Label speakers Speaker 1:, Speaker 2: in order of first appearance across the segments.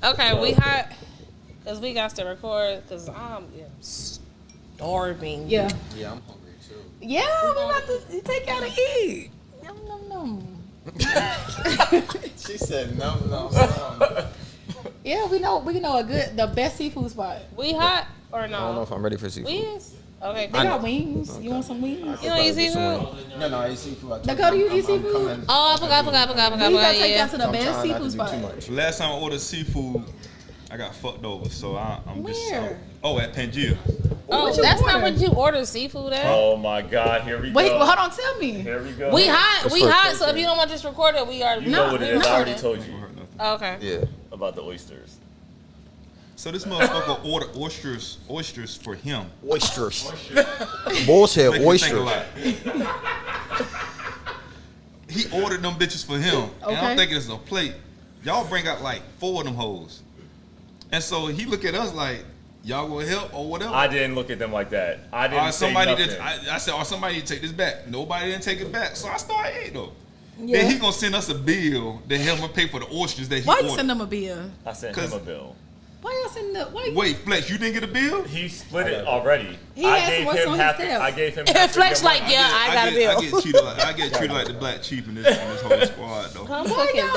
Speaker 1: Okay, we hot because we got to record because I'm starving.
Speaker 2: Yeah.
Speaker 3: Yeah, I'm hungry too.
Speaker 2: Yeah, we about to take y'all to eat. Nom nom nom.
Speaker 3: She said no.
Speaker 2: Yeah, we know the best seafood spot.
Speaker 1: We hot or no?
Speaker 3: I don't know if I'm ready for seafood.
Speaker 1: We is? Okay.
Speaker 2: They got wings. Okay. You want some wings?
Speaker 1: You don't eat seafood?
Speaker 3: No, I eat seafood.
Speaker 2: Dakota, you eat seafood?
Speaker 1: Oh, I forgot.
Speaker 2: We gotta take y'all to the best
Speaker 3: trying not
Speaker 2: seafood
Speaker 3: to do
Speaker 2: spot.
Speaker 3: too much.
Speaker 4: Last time I ordered seafood, I got fucked over. So I'm just.
Speaker 2: Where?
Speaker 4: At Pangea.
Speaker 1: Oh,
Speaker 2: What you
Speaker 1: that's not
Speaker 2: order?
Speaker 1: what you order seafood at.
Speaker 5: Oh my God, here we
Speaker 2: Wait,
Speaker 5: go.
Speaker 2: well, hold on, tell me.
Speaker 5: Here we go.
Speaker 1: We hot. We
Speaker 3: for
Speaker 1: hot.
Speaker 3: a
Speaker 1: So if you don't want this recorded, we are.
Speaker 5: You know what it is. I already told you
Speaker 1: Okay.
Speaker 3: Yeah.
Speaker 5: about the oysters.
Speaker 4: So this motherfucker ordered oysters for him.
Speaker 3: Oysters. Bullshit,
Speaker 4: Make me think a
Speaker 3: oysters.
Speaker 4: lot. He ordered them bitches for him. And
Speaker 2: Okay.
Speaker 4: I'm thinking it's a plate. Y'all bring out like 4 of them hoes. And so he look at us like, y'all gonna help or whatever.
Speaker 5: I didn't look at them like that. I didn't say nothing.
Speaker 4: I said, somebody need to take this back. Nobody didn't take it back. So I started eating though.
Speaker 2: Yeah.
Speaker 4: Then he gonna send us a bill to help him pay for the oysters that he
Speaker 2: Why
Speaker 4: ordered.
Speaker 2: you send them a bill?
Speaker 5: I sent him a bill.
Speaker 2: Why y'all send the? Why?
Speaker 4: Wait, Flex, you didn't get a bill?
Speaker 5: He split it already.
Speaker 2: He
Speaker 5: I
Speaker 2: had
Speaker 5: gave
Speaker 2: some
Speaker 5: him
Speaker 2: on
Speaker 5: half.
Speaker 2: his tab.
Speaker 5: I gave him.
Speaker 1: And
Speaker 5: half
Speaker 1: Flex
Speaker 5: of
Speaker 1: like,
Speaker 5: your
Speaker 1: yeah,
Speaker 5: money.
Speaker 1: I got a bill.
Speaker 4: I get treated like the black chief in this whole squad though.
Speaker 1: I'm
Speaker 2: Why
Speaker 1: fucking
Speaker 2: y'all?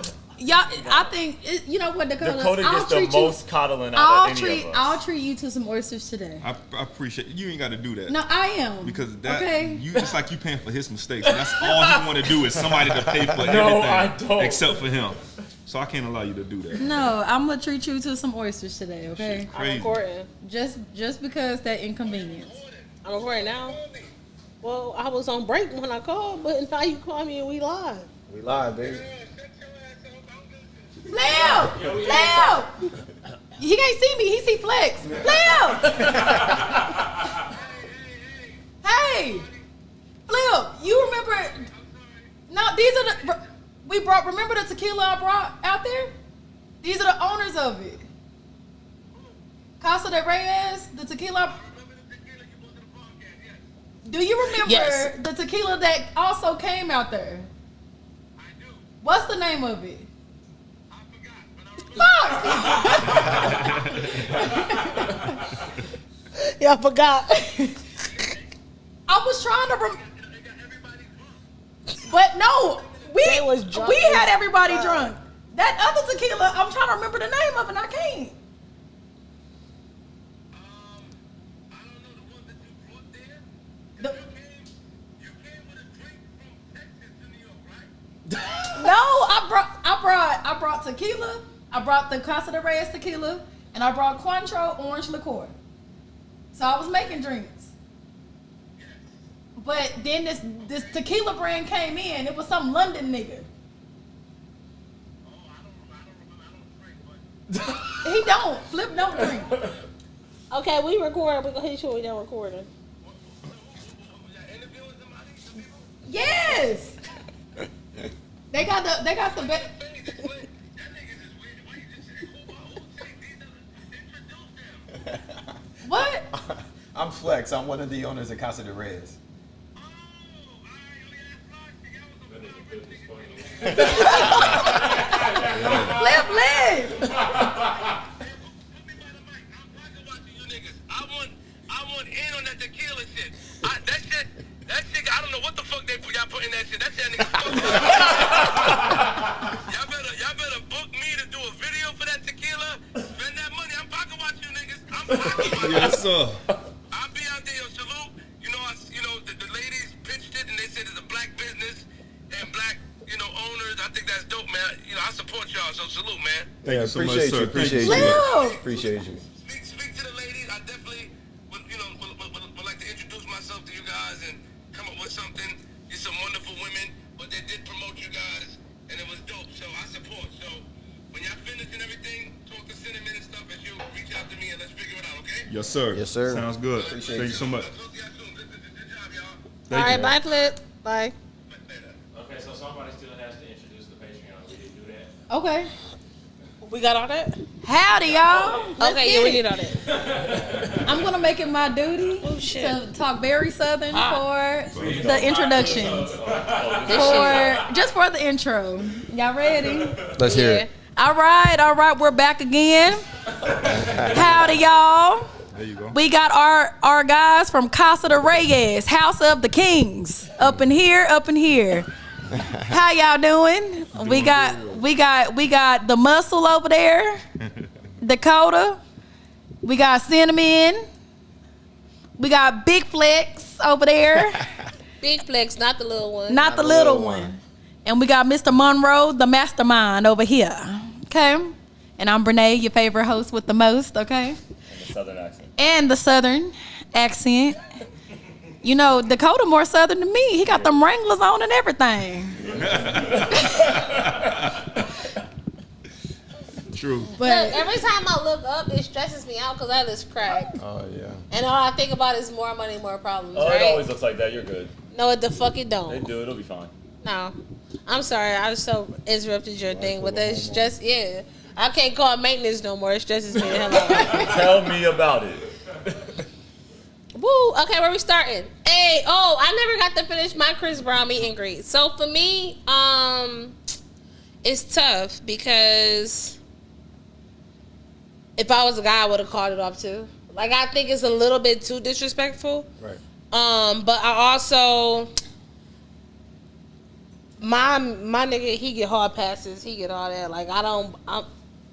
Speaker 1: dead.
Speaker 2: Y'all, I think you know what, Dakota.
Speaker 5: Dakota
Speaker 2: I'll
Speaker 5: gets the
Speaker 2: treat you.
Speaker 5: most coddling out of any of us.
Speaker 2: I'll treat you to some oysters today.
Speaker 4: I appreciate you ain't got to do that.
Speaker 2: No, I am.
Speaker 4: Because that
Speaker 2: Okay.
Speaker 4: you just like you paying for his mistakes. And that's all he want to do is somebody to pay for
Speaker 5: No,
Speaker 4: everything
Speaker 5: I don't.
Speaker 4: except for him. So I can't allow you to do that.
Speaker 2: No, I'm gonna treat you to some oysters today. Okay.
Speaker 4: Shit
Speaker 1: I'm
Speaker 4: crazy.
Speaker 1: recording.
Speaker 2: Just because that inconvenience.
Speaker 1: I'm recording now. Well, I was on break when I called, but now you call me and we live.
Speaker 3: We live, baby.
Speaker 2: Leo! He can't see me. He see Flex. Leo! Hey! Leo, you remember? No, these are the we brought. Remember the tequila I brought out there? These are the owners of it. Casa de Reyas, the tequila. Do you remember
Speaker 1: Yes.
Speaker 2: the tequila that also came out there?
Speaker 6: I do.
Speaker 2: What's the name of it?
Speaker 6: I forgot, but I
Speaker 2: Fuck!
Speaker 1: Yeah, I forgot.
Speaker 2: I was trying to
Speaker 6: got everybody's book.
Speaker 2: but no,
Speaker 1: They was drunk
Speaker 2: we
Speaker 1: as
Speaker 2: had everybody
Speaker 1: fuck.
Speaker 2: drunk. That other tequila, I'm trying to remember the name of it and I can't.
Speaker 6: I don't know the one that you brought there.
Speaker 2: The-
Speaker 6: You came with a drink from Texas to New York, right?
Speaker 2: No, I brought tequila. I brought the Casa de Reyes tequila, and I brought Cointreau orange liqueur. So I was making drinks. But then this tequila brand came in. It was some London nigga.
Speaker 6: Oh, I don't drink, but
Speaker 2: He don't. Flip don't drink.
Speaker 1: Okay, we recording. We're gonna hit you when we done recording.
Speaker 6: was that interviewing somebody? Some people?
Speaker 2: Yes. They got the best.
Speaker 6: That niggas is weird. Why you just say who introduce them?
Speaker 2: What?
Speaker 3: I'm Flex. I'm one of the owners of Casa de Reyes.
Speaker 6: Oh, I only asked
Speaker 2: Flip live.
Speaker 6: Put me by the mic. I'm talking about you niggas. I want in on that tequila shit. That shit, I don't know what the fuck y'all put in that shit. That shit nigga y'all better book me to do a video for that tequila. Spend that money. I'm talking about you niggas. I'm talking about you.
Speaker 4: Yes, sir.
Speaker 6: I'll be out there, yo, salute. The ladies pitched it and they said it's a black business and black, owners. I think that's dope, man. I support y'all, so salute, man.
Speaker 4: Thank you so much,
Speaker 3: appreciate
Speaker 4: sir.
Speaker 3: you.
Speaker 4: Thank you
Speaker 3: Appreciate
Speaker 4: so
Speaker 3: you.
Speaker 4: much.
Speaker 2: Flip.
Speaker 3: Appreciate you.
Speaker 6: Speak to the ladies. I definitely would like to introduce myself to you guys and come up with something. You're some wonderful women, but they did promote you guys, and it was dope. So I support. So when y'all finish and everything, talk to Cinnamon and stuff as you reach out to me and let's figure it out, okay?
Speaker 4: Yes, sir.
Speaker 3: Yes, sir.
Speaker 4: Sounds good.
Speaker 3: Appreciate
Speaker 4: Thank you so much.
Speaker 6: I'll talk to y'all soon. Good job, y'all.
Speaker 1: All right, bye, Flip. Bye.
Speaker 5: Okay, so somebody still has to introduce the Patreon. We didn't do that.
Speaker 2: Okay.
Speaker 1: We got all that?
Speaker 2: Howdy, y'all. Let's
Speaker 1: Okay,
Speaker 2: get
Speaker 1: yeah, we
Speaker 2: it.
Speaker 1: need all that.
Speaker 2: I'm gonna make it my duty
Speaker 1: Oh, shit.
Speaker 2: to talk very Southern
Speaker 1: Ah.
Speaker 2: for the introductions.
Speaker 1: This shit.
Speaker 2: Just for the intro. Y'all ready?
Speaker 3: Let's hear
Speaker 1: Yeah.
Speaker 3: it.
Speaker 2: All right. We're back again. Howdy, y'all.
Speaker 4: There you go.
Speaker 2: We got our guys from Casa de Reyas, House of the Kings, up in here. How y'all doing? We got the muscle over there, Dakota. We got Cinnamon. We got Big Flex over there.
Speaker 1: Big Flex, not the little one.
Speaker 2: Not the little one. And we got Mr. Monroe, the mastermind over here. Okay? And I'm Brene, your favorite host with the most, okay? And the southern accent. You know, Dakota more southern than me. He got them Wranglers on and everything.
Speaker 4: True.
Speaker 2: But
Speaker 1: Look, every time I look up, it stresses me out because I have this crack.
Speaker 3: Oh yeah.
Speaker 1: And all I think about is more money, more problems,
Speaker 7: Oh,
Speaker 1: right?
Speaker 7: it always looks like that. You're good.
Speaker 1: No, the fuck it
Speaker 7: They
Speaker 1: don't.
Speaker 7: do. It'll be fine.
Speaker 1: No. I'm sorry. I was so interrupted your thing, but it's just, yeah. I can't call it maintenance no more. It stresses me the hell out.
Speaker 7: Tell me about it.
Speaker 1: Woo. Okay, where we starting? Hey, I never got to finish my Chris Brown meet and greet. So for me, it's tough because if I was a guy, I would have called it off too. Like, I think it's a little bit too disrespectful.
Speaker 3: Right.
Speaker 1: But I also, my nigga, he get hard passes. He get all that. Like,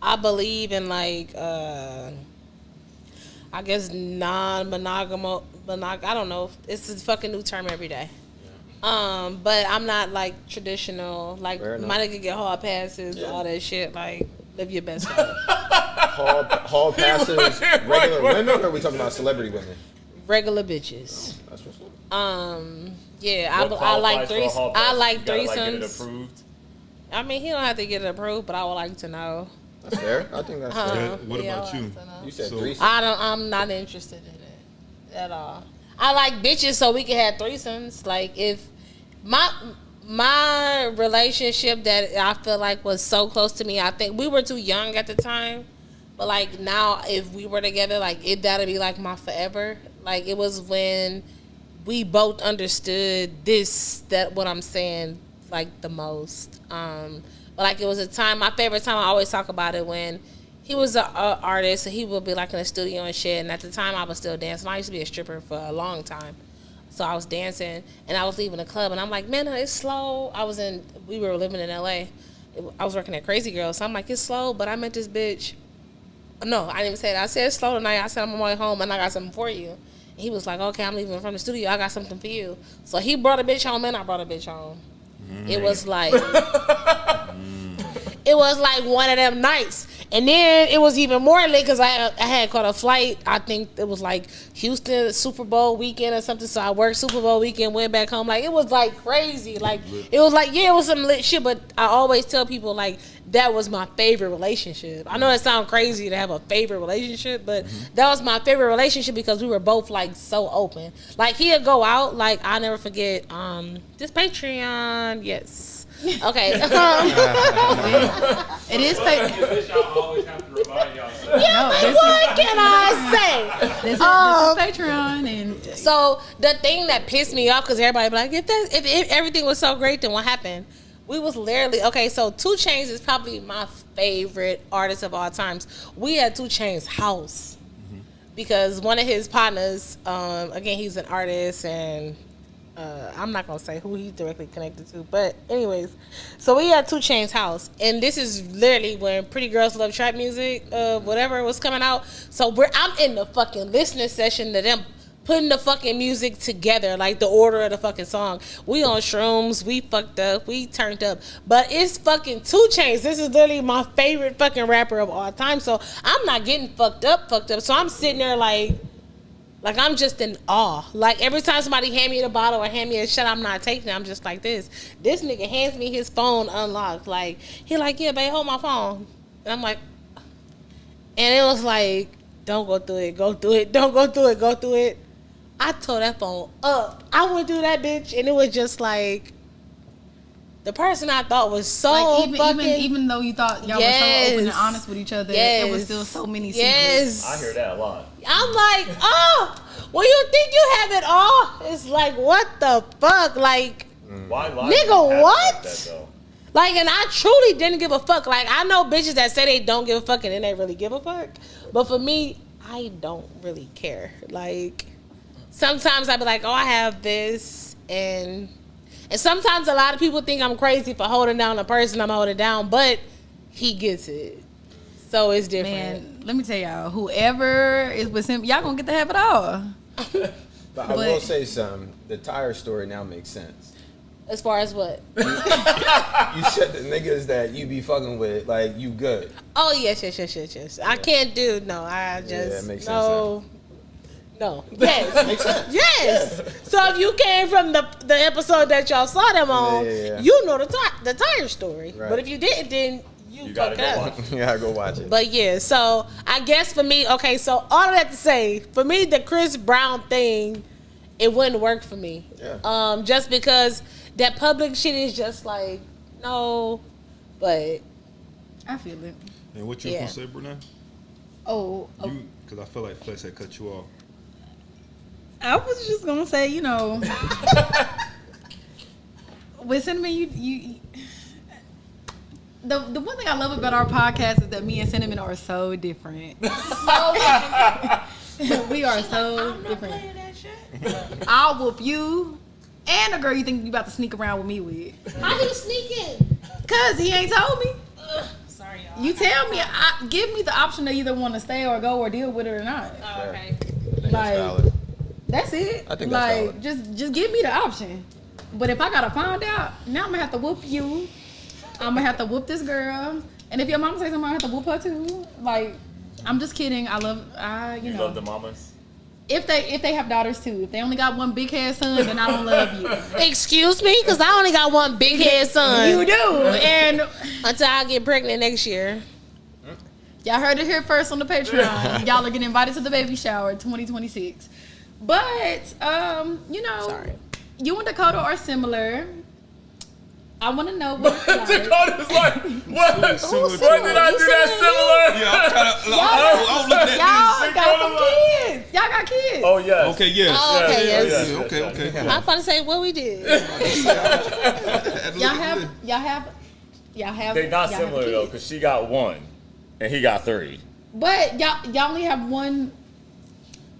Speaker 1: I believe in, like, I guess non-monogamous. I don't know. It's a fucking new term every day. Yeah. But I'm not like traditional. Like, my nigga get hard passes, all that shit. Like, live your best life.
Speaker 3: Hall passes, regular women, or are we talking about celebrity women?
Speaker 1: Regular bitches.
Speaker 3: That's what's up.
Speaker 1: Yeah, I like threesomes. I like
Speaker 7: Get it
Speaker 1: threesomes.
Speaker 7: approved.
Speaker 1: I mean, he don't have to get it approved, but I would like to know.
Speaker 3: That's fair. I think that's fair.
Speaker 4: What
Speaker 1: Yeah,
Speaker 4: about
Speaker 1: I
Speaker 4: you?
Speaker 1: would like to know.
Speaker 3: You said
Speaker 4: So-
Speaker 3: threesome.
Speaker 1: I'm not interested in it at all. I like bitches so we can have threesomes. Like, if my relationship that I feel like was so close to me, I think we were too young at the time. But like now, if we were together, like that'd be like my forever. Like, it was when we both understood what I'm saying, like, the most. But like, it was a time, my favorite time, I always talk about it, when he was an artist, and he would be like in the studio and shit. And at the time, I was still dancing. I used to be a stripper for a long time. So I was dancing, and I was leaving the club, and I'm like, man, it's slow. We were living in LA. I was working at Crazy Girl, so I'm like, it's slow, but I met this bitch. No, I didn't even say that. I said, it's slow tonight. I said, I'm on my way home, and I got something for you. And he was like, okay, I'm leaving from the studio. I got something for you. So he brought a bitch home, and I brought a bitch home. It was like... It was like one of them nights. And then it was even more lit because I had caught a flight. I think it was like Houston Super Bowl weekend or something. So I worked Super Bowl weekend, went back home. Like, it was like crazy. Like, it was like, yeah, it was some lit shit. But I always tell people, like, that was my favorite relationship. I know it sounds crazy to have a favorite relationship, but that was my favorite relationship because we were both like so open. Like, he'd go out. Like, I'll never forget this Patreon. Yes. Okay.
Speaker 2: it is
Speaker 5: This y'all always have to remind y'all.
Speaker 1: What can I say?
Speaker 2: this is Patreon, and
Speaker 1: So the thing that pissed me off, because everybody be like, if everything was so great, then what happened? We was literally, okay, so 2 Chainz is probably my favorite artist of all times. We had 2 Chainz house because one of his partners, again, he's an artist, and I'm not gonna say who he's directly connected to, but anyways, so we had 2 Chainz house, and this is literally when Pretty Girls Love Trap Music, whatever was coming out. So I'm in the fucking listening session to them putting the fucking music together, like the order of the fucking song. We on shrooms, we fucked up, we turned up, but it's fucking 2 Chainz. This is literally my favorite fucking rapper of all time. So I'm not getting fucked up. So I'm sitting there like I'm just in awe. Like, every time somebody hand me the bottle or hand me a shot, I'm not taking it. I'm just like this. This nigga hands me his phone unlocked. Like, he like, yeah, babe, hold my phone. And I'm like, and it was like, don't go through it, go through it, don't go through it, go through it. I tore that phone up. I went through that bitch, and it was just like, the person I thought was so
Speaker 2: like,
Speaker 1: fucking...
Speaker 2: even though you thought y'all were so open and honest with each other, there was still so many secrets.
Speaker 7: I hear that a lot.
Speaker 1: I'm like, oh, well, you think you have it all? It's like, what the fuck? Like,
Speaker 7: Why lie?
Speaker 1: nigga, what?
Speaker 7: Like that, though?
Speaker 1: Like, and I truly didn't give a fuck. Like, I know bitches that say they don't give a fuck and then they really give a fuck. But for me, I don't really care. Like, sometimes I be like, oh, I have this, and sometimes a lot of people think I'm crazy for holding down the person I'm holding down, but he gets it. So it's different.
Speaker 2: Man, let me tell y'all, whoever is with him, y'all gonna get to have it all.
Speaker 3: But I will say something. The tire story now makes sense.
Speaker 1: As far as what?
Speaker 3: You said the niggas that you be fucking with, like, you good.
Speaker 1: Oh, yes. I can't do, no, I just,
Speaker 3: it makes
Speaker 1: no. No. Yes.
Speaker 3: Makes sense.
Speaker 1: Yes. So if you came from the episode that y'all saw them on, you know the tire story.
Speaker 3: Right.
Speaker 1: But if you didn't, then you
Speaker 7: gotta
Speaker 1: fucked
Speaker 7: go
Speaker 1: up.
Speaker 7: watch.
Speaker 3: You gotta go watch it.
Speaker 1: But yeah, so I guess for me, okay, so all of that to say, for me, the Chris Brown thing, it wouldn't work for me.
Speaker 3: Yeah.
Speaker 1: Just because that public shit is just like, no, but
Speaker 2: I feel it.
Speaker 4: And what you
Speaker 1: Yeah.
Speaker 4: gonna say, Brunei?
Speaker 2: Oh,
Speaker 4: You, because I feel like Flex had cut you off.
Speaker 2: I was just gonna say, you know, with Cinnamon, you the one thing I love about our podcast is that me and Cinnamon are so different. We are so different. I'll whoop you and the girl you think you about to sneak around with me with.
Speaker 1: how he sneaking?
Speaker 2: Cause he ain't told me.
Speaker 1: Sorry, y'all.
Speaker 2: You tell me. Give me the option to either want to stay or go or deal with it or not.
Speaker 1: Oh, okay.
Speaker 3: I think that's
Speaker 2: Like-
Speaker 3: valid.
Speaker 2: That's it.
Speaker 3: I think that's
Speaker 2: like just give me the option. But if I gotta find out, now I'm gonna have to whoop you. I'm gonna have to whoop this girl. And if your mama says something, I'm gonna have to whoop her too. Like, I'm just kidding. I
Speaker 7: You
Speaker 2: know.
Speaker 7: love the mamas?
Speaker 2: If they have daughters too. If they only got one big head son, then I don't love you.
Speaker 1: Excuse me, because I only got one big head son.
Speaker 2: You do. And
Speaker 1: Until I get pregnant next year.
Speaker 2: y'all heard it here first on the Patreon. Y'all are getting invited to the baby shower 2026. But you know,
Speaker 1: Sorry.
Speaker 2: you and Dakota are similar. I want to know what it's like.
Speaker 7: Dakota's like, what?
Speaker 4: When
Speaker 7: did I do that similar?
Speaker 4: Yeah, I'm kind of. I was looking
Speaker 2: Y'all
Speaker 4: at
Speaker 2: got some kids. Y'all got kids.
Speaker 7: Oh, yes.
Speaker 4: this. Okay, yes.
Speaker 1: Oh, okay, yes.
Speaker 7: yes.
Speaker 4: Okay.
Speaker 1: I'm about to say what we did.
Speaker 2: Y'all have.
Speaker 7: They not
Speaker 2: y'all have
Speaker 7: similar, though,
Speaker 2: kids.
Speaker 7: because she got 1, and he got 3.
Speaker 2: But y'all only have one.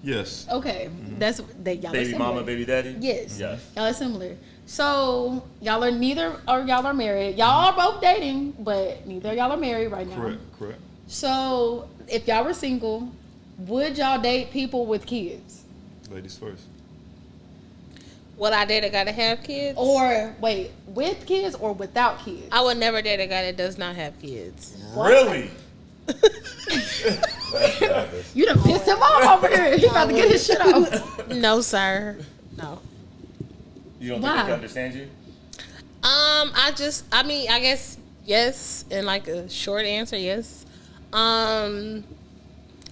Speaker 4: Yes.
Speaker 2: Okay, that's y'all are
Speaker 7: Baby
Speaker 2: similar.
Speaker 7: mama, baby daddy?
Speaker 2: Yes.
Speaker 7: Yes.
Speaker 2: Y'all are similar. So y'all are neither, or y'all are married. Y'all are both dating, but neither of y'all are married right now.
Speaker 4: Correct.
Speaker 2: So if y'all were single, would y'all date people with kids?
Speaker 4: Ladies first.
Speaker 1: Would I date a guy that have kids?
Speaker 2: Or wait, with kids or without kids?
Speaker 1: I would never date a guy that does not have kids.
Speaker 7: Really?
Speaker 2: You done pissed him off over here. He about to get his shit off.
Speaker 1: No, sir. No.
Speaker 7: You don't think he
Speaker 2: Why?
Speaker 7: can understand you?
Speaker 1: I guess yes, and like a short answer, yes. I'm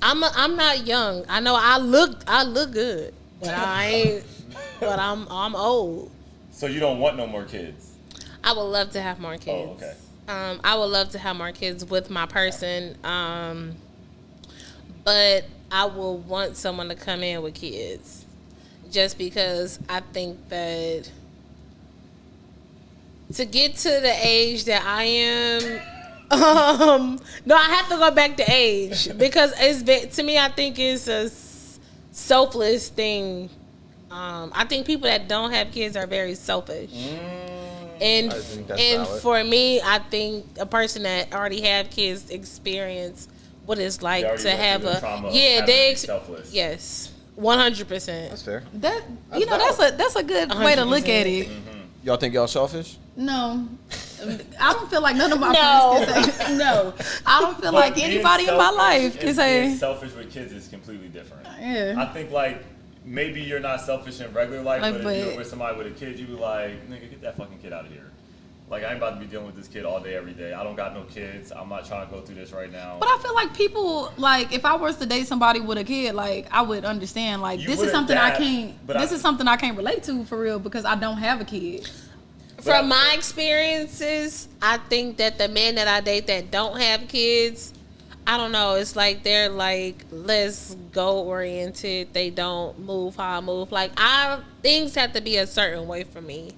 Speaker 1: not young. I know I look good, but I ain't. But I'm old.
Speaker 7: So you don't want no more kids?
Speaker 1: I would love to have more kids.
Speaker 7: Oh, okay.
Speaker 1: I would love to have more kids with my person. But I will want someone to come in with kids, just because I think that to get to the age that I am, no, I have to go back to age because to me, I think it's a selfless thing. I think people that don't have kids are very selfish. And
Speaker 3: I think that's
Speaker 1: and
Speaker 3: valid.
Speaker 1: for me, I think a person that already have kids experience what it's like
Speaker 7: already
Speaker 1: to
Speaker 7: went
Speaker 1: have
Speaker 7: through the
Speaker 1: a
Speaker 7: trauma of
Speaker 1: yeah.
Speaker 7: having to
Speaker 1: They
Speaker 7: be selfless.
Speaker 1: yes, 100%.
Speaker 3: That's fair.
Speaker 2: That you know that's a good way to look at it.
Speaker 3: Y'all think y'all selfish?
Speaker 2: No, I don't feel like none of my
Speaker 1: No.
Speaker 2: friends can say no. I don't feel
Speaker 7: But
Speaker 2: like
Speaker 7: being
Speaker 2: anybody in my
Speaker 7: selfish
Speaker 2: life
Speaker 7: and
Speaker 2: can say
Speaker 7: being selfish with kids is completely different.
Speaker 2: yeah.
Speaker 7: I think like maybe you're not selfish in regular life,
Speaker 2: Like,
Speaker 7: but if
Speaker 2: but-
Speaker 7: you're with somebody with a kid, you be like, nigga, get that fucking kid out of here. Like I ain't about to be dealing with this kid all day, every day. I don't got no kids. I'm not trying to go through this right now.
Speaker 2: But I feel like people like if I was to date somebody with a kid, like I would understand. Like
Speaker 7: You
Speaker 2: this is
Speaker 7: wouldn't
Speaker 2: something I
Speaker 7: that,
Speaker 2: can't.
Speaker 7: but
Speaker 2: This
Speaker 7: I-
Speaker 2: is something I can't relate to for real because I don't have a kid.
Speaker 1: From my experiences, I think that the men that I date that don't have kids, I don't know. It's like they're like let's go oriented. They don't move how I move. Like things have to be a certain way for me.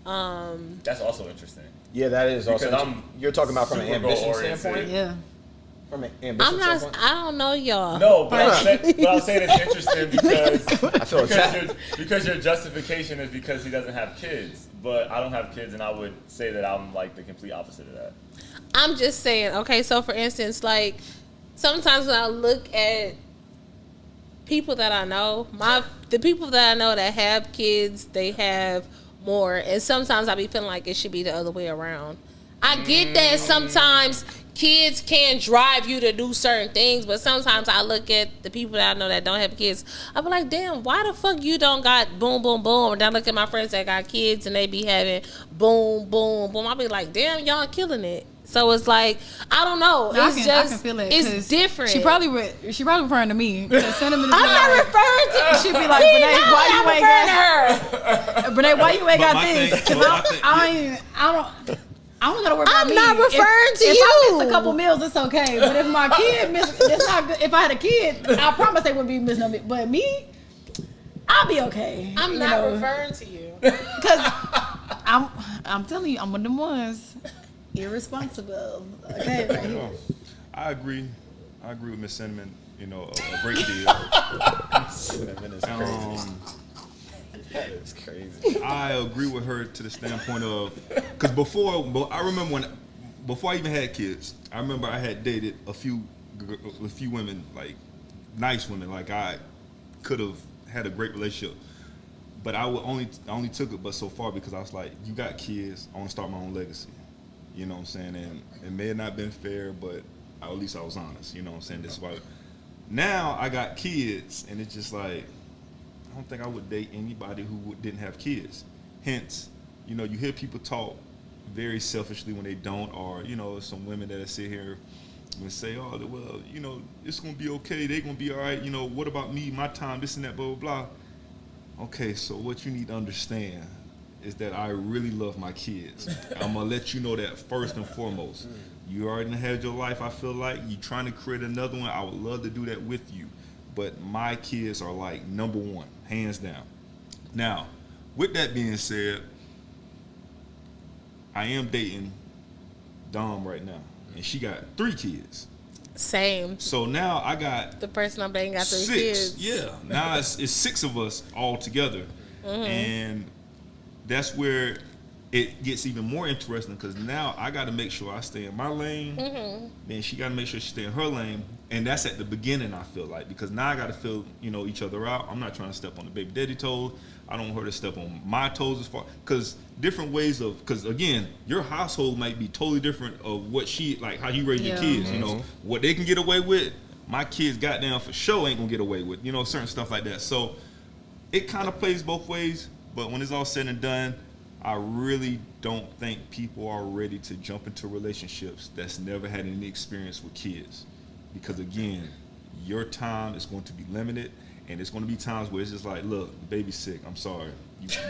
Speaker 7: That's also interesting.
Speaker 3: Yeah, that is also.
Speaker 7: Because I'm
Speaker 3: You're talking about from an
Speaker 7: super
Speaker 3: ambition
Speaker 7: goal-oriented.
Speaker 3: standpoint.
Speaker 2: Yeah.
Speaker 3: From an ambition
Speaker 1: I'm not.
Speaker 3: standpoint.
Speaker 1: I don't know y'all.
Speaker 7: No, but I'm saying it's interesting
Speaker 3: I feel attacked.
Speaker 7: because your justification is because he doesn't have kids. But I don't have kids, and I would say that I'm like the complete opposite of that.
Speaker 1: I'm just saying. Okay, so for instance, like sometimes when I look at people that I know, the people that I know that have kids, they have more, and sometimes I be feeling like it should be the other way around. I get that sometimes kids can drive you to do certain things, but sometimes I look at the people that I know that don't have kids, I be like, damn, why the fuck you don't got boom, boom, boom? And then I look at my friends that got kids and they be having boom, boom, boom. I be like, damn, y'all killing it. So it's like, I don't know.
Speaker 2: No,
Speaker 1: It's
Speaker 2: I can feel it,
Speaker 1: it's different.
Speaker 2: She probably referring to me. Sentiment is
Speaker 1: I'm not referring to
Speaker 2: She'd be like, Renee, why you ain't got
Speaker 1: her?
Speaker 2: Renee, why you ain't got
Speaker 4: my
Speaker 2: this?
Speaker 4: thing-
Speaker 2: 'Cause
Speaker 4: my thing-
Speaker 2: I don't gotta worry about
Speaker 1: I'm
Speaker 2: me.
Speaker 1: not referring to
Speaker 2: if
Speaker 1: you.
Speaker 2: I miss a couple meals, it's okay. But if my kid miss, it's not good. If I had a kid, I promise they wouldn't be missing no meal. But me, I'll be okay.
Speaker 1: I'm not referring to you.
Speaker 2: Because I'm telling you, I'm one of them ones. Irresponsible. Okay, right here.
Speaker 4: I agree with Miss Cinnamon, you know, a great deal.
Speaker 3: Cinnamon is crazy. That is crazy.
Speaker 4: I agree with her to the standpoint of, because I remember before I even had kids, I remember I had dated a few women, like nice women, like I could have had a great relationship, but I only took it but so far because I was like, you got kids, I want to start my own legacy, you know what I'm saying, and it may have not been fair, but at least I was honest, you know what I'm saying. This is why now I got kids, and it's just like, I don't think I would date anybody who didn't have kids. Hence, you know, you hear people talk very selfishly when they don't, or, you know, some women that sit here and say, oh, well, you know, it's going to be okay. They're going to be all right. You know, what about me, my time, this and that, blah, blah, blah. Okay, so what you need to understand is that I really love my kids. I'm going to let you know that first and foremost. You already had your life, I feel like. You're trying to create another one. I would love to do that with you. But my kids are like number one, hands down. Now, with that being said, I am dating Dom right now, and she got 3 kids.
Speaker 1: Same.
Speaker 4: So now I got
Speaker 1: The person I'm dating got 3
Speaker 4: 6.
Speaker 1: kids.
Speaker 4: Yeah, now it's 6 of us all together, and that's where it gets even more interesting because now I got to make sure I stay in my lane. Then she got to make sure she stay in her lane, and that's at the beginning. I feel like because now I got to feel each other out. I'm not trying to step on the baby daddy toes. I don't want her to step on my toes as far because different ways of because again your household might be totally different of what she like how you raise your kids. You know what they can get away with. My kids goddamn for sure ain't gonna get away with certain stuff like that. So it kind of plays both ways. But when it's all said and done, I really don't think people are ready to jump into relationships that's never had any experience with kids. Because again, your time is going to be limited, and there's going to be times where it's just like, look, the baby's sick. I'm sorry,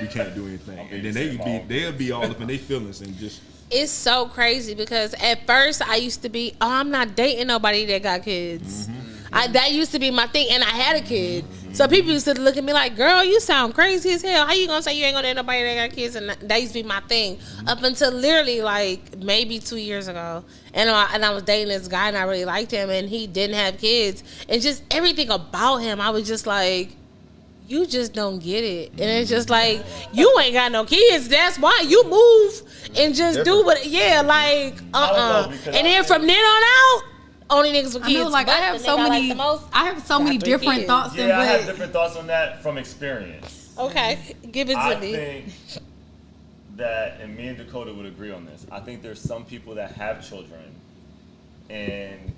Speaker 4: we can't do anything. And then they'll be all up in their feelings and just.
Speaker 1: It's so crazy because at first I used to be, I'm not dating nobody that got kids. That used to be my thing, and I had a kid. So people used to look at me like, girl, you sound crazy as hell. How you gonna say you ain't gonna date nobody that got kids? And that used to be my thing up until literally like maybe 2 years ago. And I was dating this guy and I really liked him and he didn't have kids. And just everything about him, I was just like, you just don't get it. And it's just like, you ain't got no kids. That's why you move and just do what, like, And then from then on out, only niggas with kids.
Speaker 2: I know, like, I have so many different
Speaker 1: kids.
Speaker 2: thoughts.
Speaker 7: Yeah, I have different thoughts on that from experience.
Speaker 1: Okay, give it to me.
Speaker 7: I think that, and me and Dakota would agree on this, I think there's some people that have children and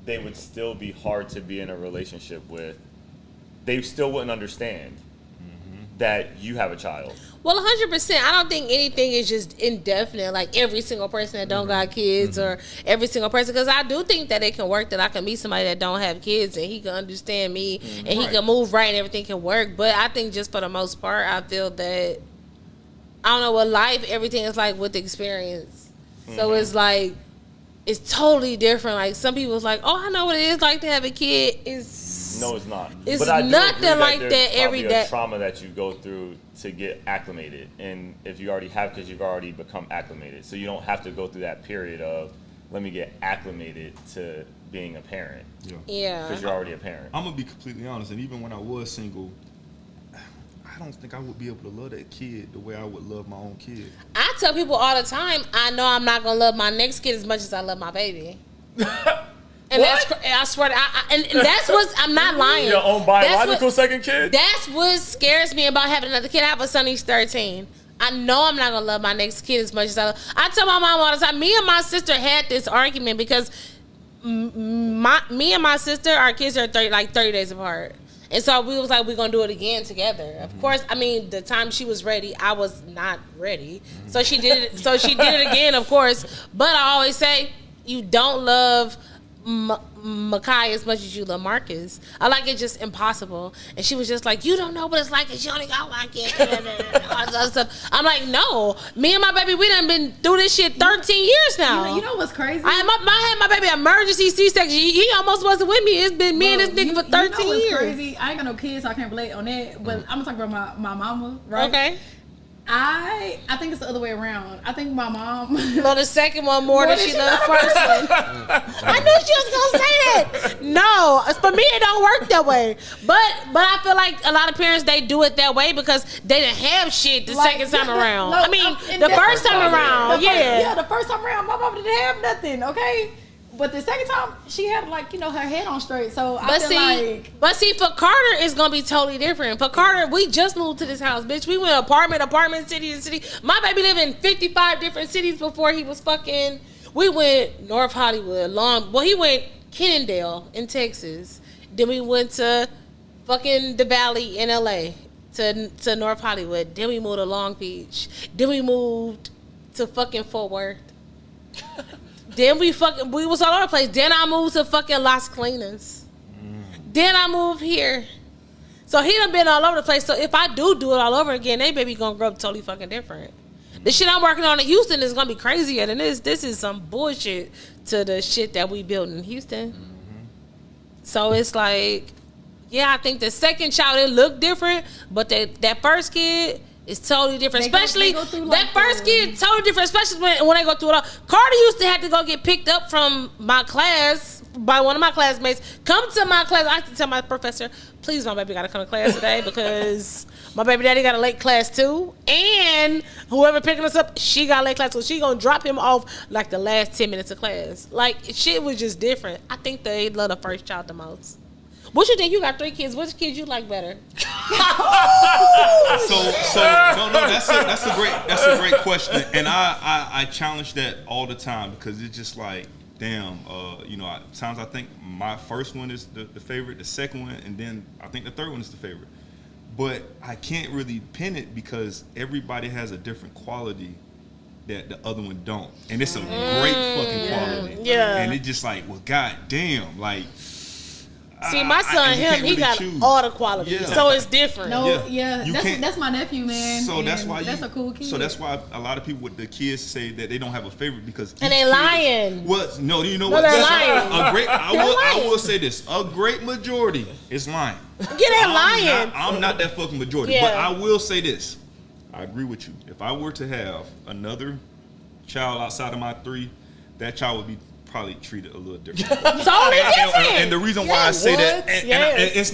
Speaker 7: they would still be hard to be in a relationship with. They still wouldn't understand that you have a child.
Speaker 1: Well, 100%. I don't think anything is just indefinite. Like every single person that don't got kids or every single person. Because I do think that it can work, that I can meet somebody that don't have kids and he can understand me and he can move right and everything can work. But I think just for the most part, I feel that, I don't know, with life, everything is like with experience. So it's like, it's totally different. Like some people's like, oh, I know what it is like to have a kid. It's
Speaker 7: No, it's not.
Speaker 1: It's
Speaker 7: But I do
Speaker 1: nothing
Speaker 7: agree
Speaker 1: like
Speaker 7: there's
Speaker 1: that every
Speaker 7: probably
Speaker 1: day.
Speaker 7: a trauma that you go through to get acclimated, and if you already have, because you've already become acclimated, so you don't have to go through that period of let me get acclimated to being a parent.
Speaker 1: Yeah.
Speaker 7: Because you're already a parent.
Speaker 4: I'm gonna be completely honest, and even when I was single, I don't think I would be able to love that kid the way I would love my own kid.
Speaker 1: I tell people all the time, I know I'm not gonna love my next kid as much as I love my baby. And I swear, and that's what I'm not lying.
Speaker 7: Your own biological second kid?
Speaker 1: That's what scares me about having another kid. I have a son, he's 13. I know I'm not gonna love my next kid as much as I tell my mom all the time. Me and my sister had this argument because me and my sister, our kids are 30 days apart. And so we was like, we're gonna do it again together. Of course, I mean, the time she was ready, I was not ready. So she did it. So she did it again, of course. But I always say, you don't love Makai as much as you love Marcus. I like it just impossible. And she was just like, you don't know what it's like, and she only got one kid. I'm like, no. Me and my baby, we done been through this shit 13 years now.
Speaker 2: You know what's crazy?
Speaker 1: I had my baby emergency C-section. He almost wasn't with me. It's been me and this nigga for 13
Speaker 2: you know what's
Speaker 1: years.
Speaker 2: crazy? I ain't got no kids, so I can't relate on that. But I'm gonna talk about my mama, right?
Speaker 1: Okay.
Speaker 2: I think it's the other way around. I think my mom
Speaker 1: Love the second one more than she loved the first one. I knew she was gonna say that. No, for me it don't work that way. But I feel like a lot of parents, they do it that way because they didn't have shit the second time around. I mean, the first time around,
Speaker 2: the first time around, my mama didn't have nothing. Okay. But the second time, she had her head on straight. So I feel
Speaker 1: but for Carter, it's gonna be totally different. For Carter, we just moved to this house, bitch. We went apartment, city to city. My baby lived in 55 different cities before he was fucking. We went North Hollywood, he went Kennedale in Texas. Then we went to fucking the Valley in LA to North Hollywood. Then we moved to Long Beach. Then we moved to fucking Fort Worth. Then we was all over the place. Then I moved to fucking Las Colinas. Then I moved here. So he done been all over the place. So if I do it all over again, they baby gonna grow up totally fucking different. The shit I'm working on in Houston is gonna be crazier than this. This is some bullshit to the shit that we built in Houston. So it's like, yeah, I think the second child, it looked different, but that first kid, it's totally different. Especially that first kid, totally different. Especially when they go through it all. Carter used to have to go get picked up from my class by one of my classmates. Come to my class. I have to tell my professor, please, my baby got to come to class today because my baby daddy got a late class too. And whoever picking us up, she got a late class. So she going to drop him off like the last 10 minutes of class. Like, shit was just different. I think they love the first child the most. What you think? You got 3 kids. Which kids you like better?
Speaker 4: That's a great question, and I challenge that all the time because it's just like, damn, at times I think my first one is the favorite, the second one, and then I think the third one is the favorite. But I can't really pin it because everybody has a different quality that the other one don't, and it's a great fucking quality.
Speaker 1: Yeah,
Speaker 4: and it's just like, well, god damn, like.
Speaker 1: See, my son, he got all the qualities, so it's different.
Speaker 2: That's my nephew, man.
Speaker 4: So that's why
Speaker 2: that's a cool kid.
Speaker 4: So that's why a lot of people with the kids say that they don't have a favorite because
Speaker 1: and they lying.
Speaker 4: What? No, you know
Speaker 1: no,
Speaker 4: what?
Speaker 1: They're lying.
Speaker 4: I will say this: a great majority is lying.
Speaker 1: Yeah, they're lying.
Speaker 4: I'm not that fucking majority, but I will say this: I agree with you. If I were to have another child outside of my 3, that child would be probably treated a little different.
Speaker 1: Totally different.
Speaker 4: And the reason why I say that, it's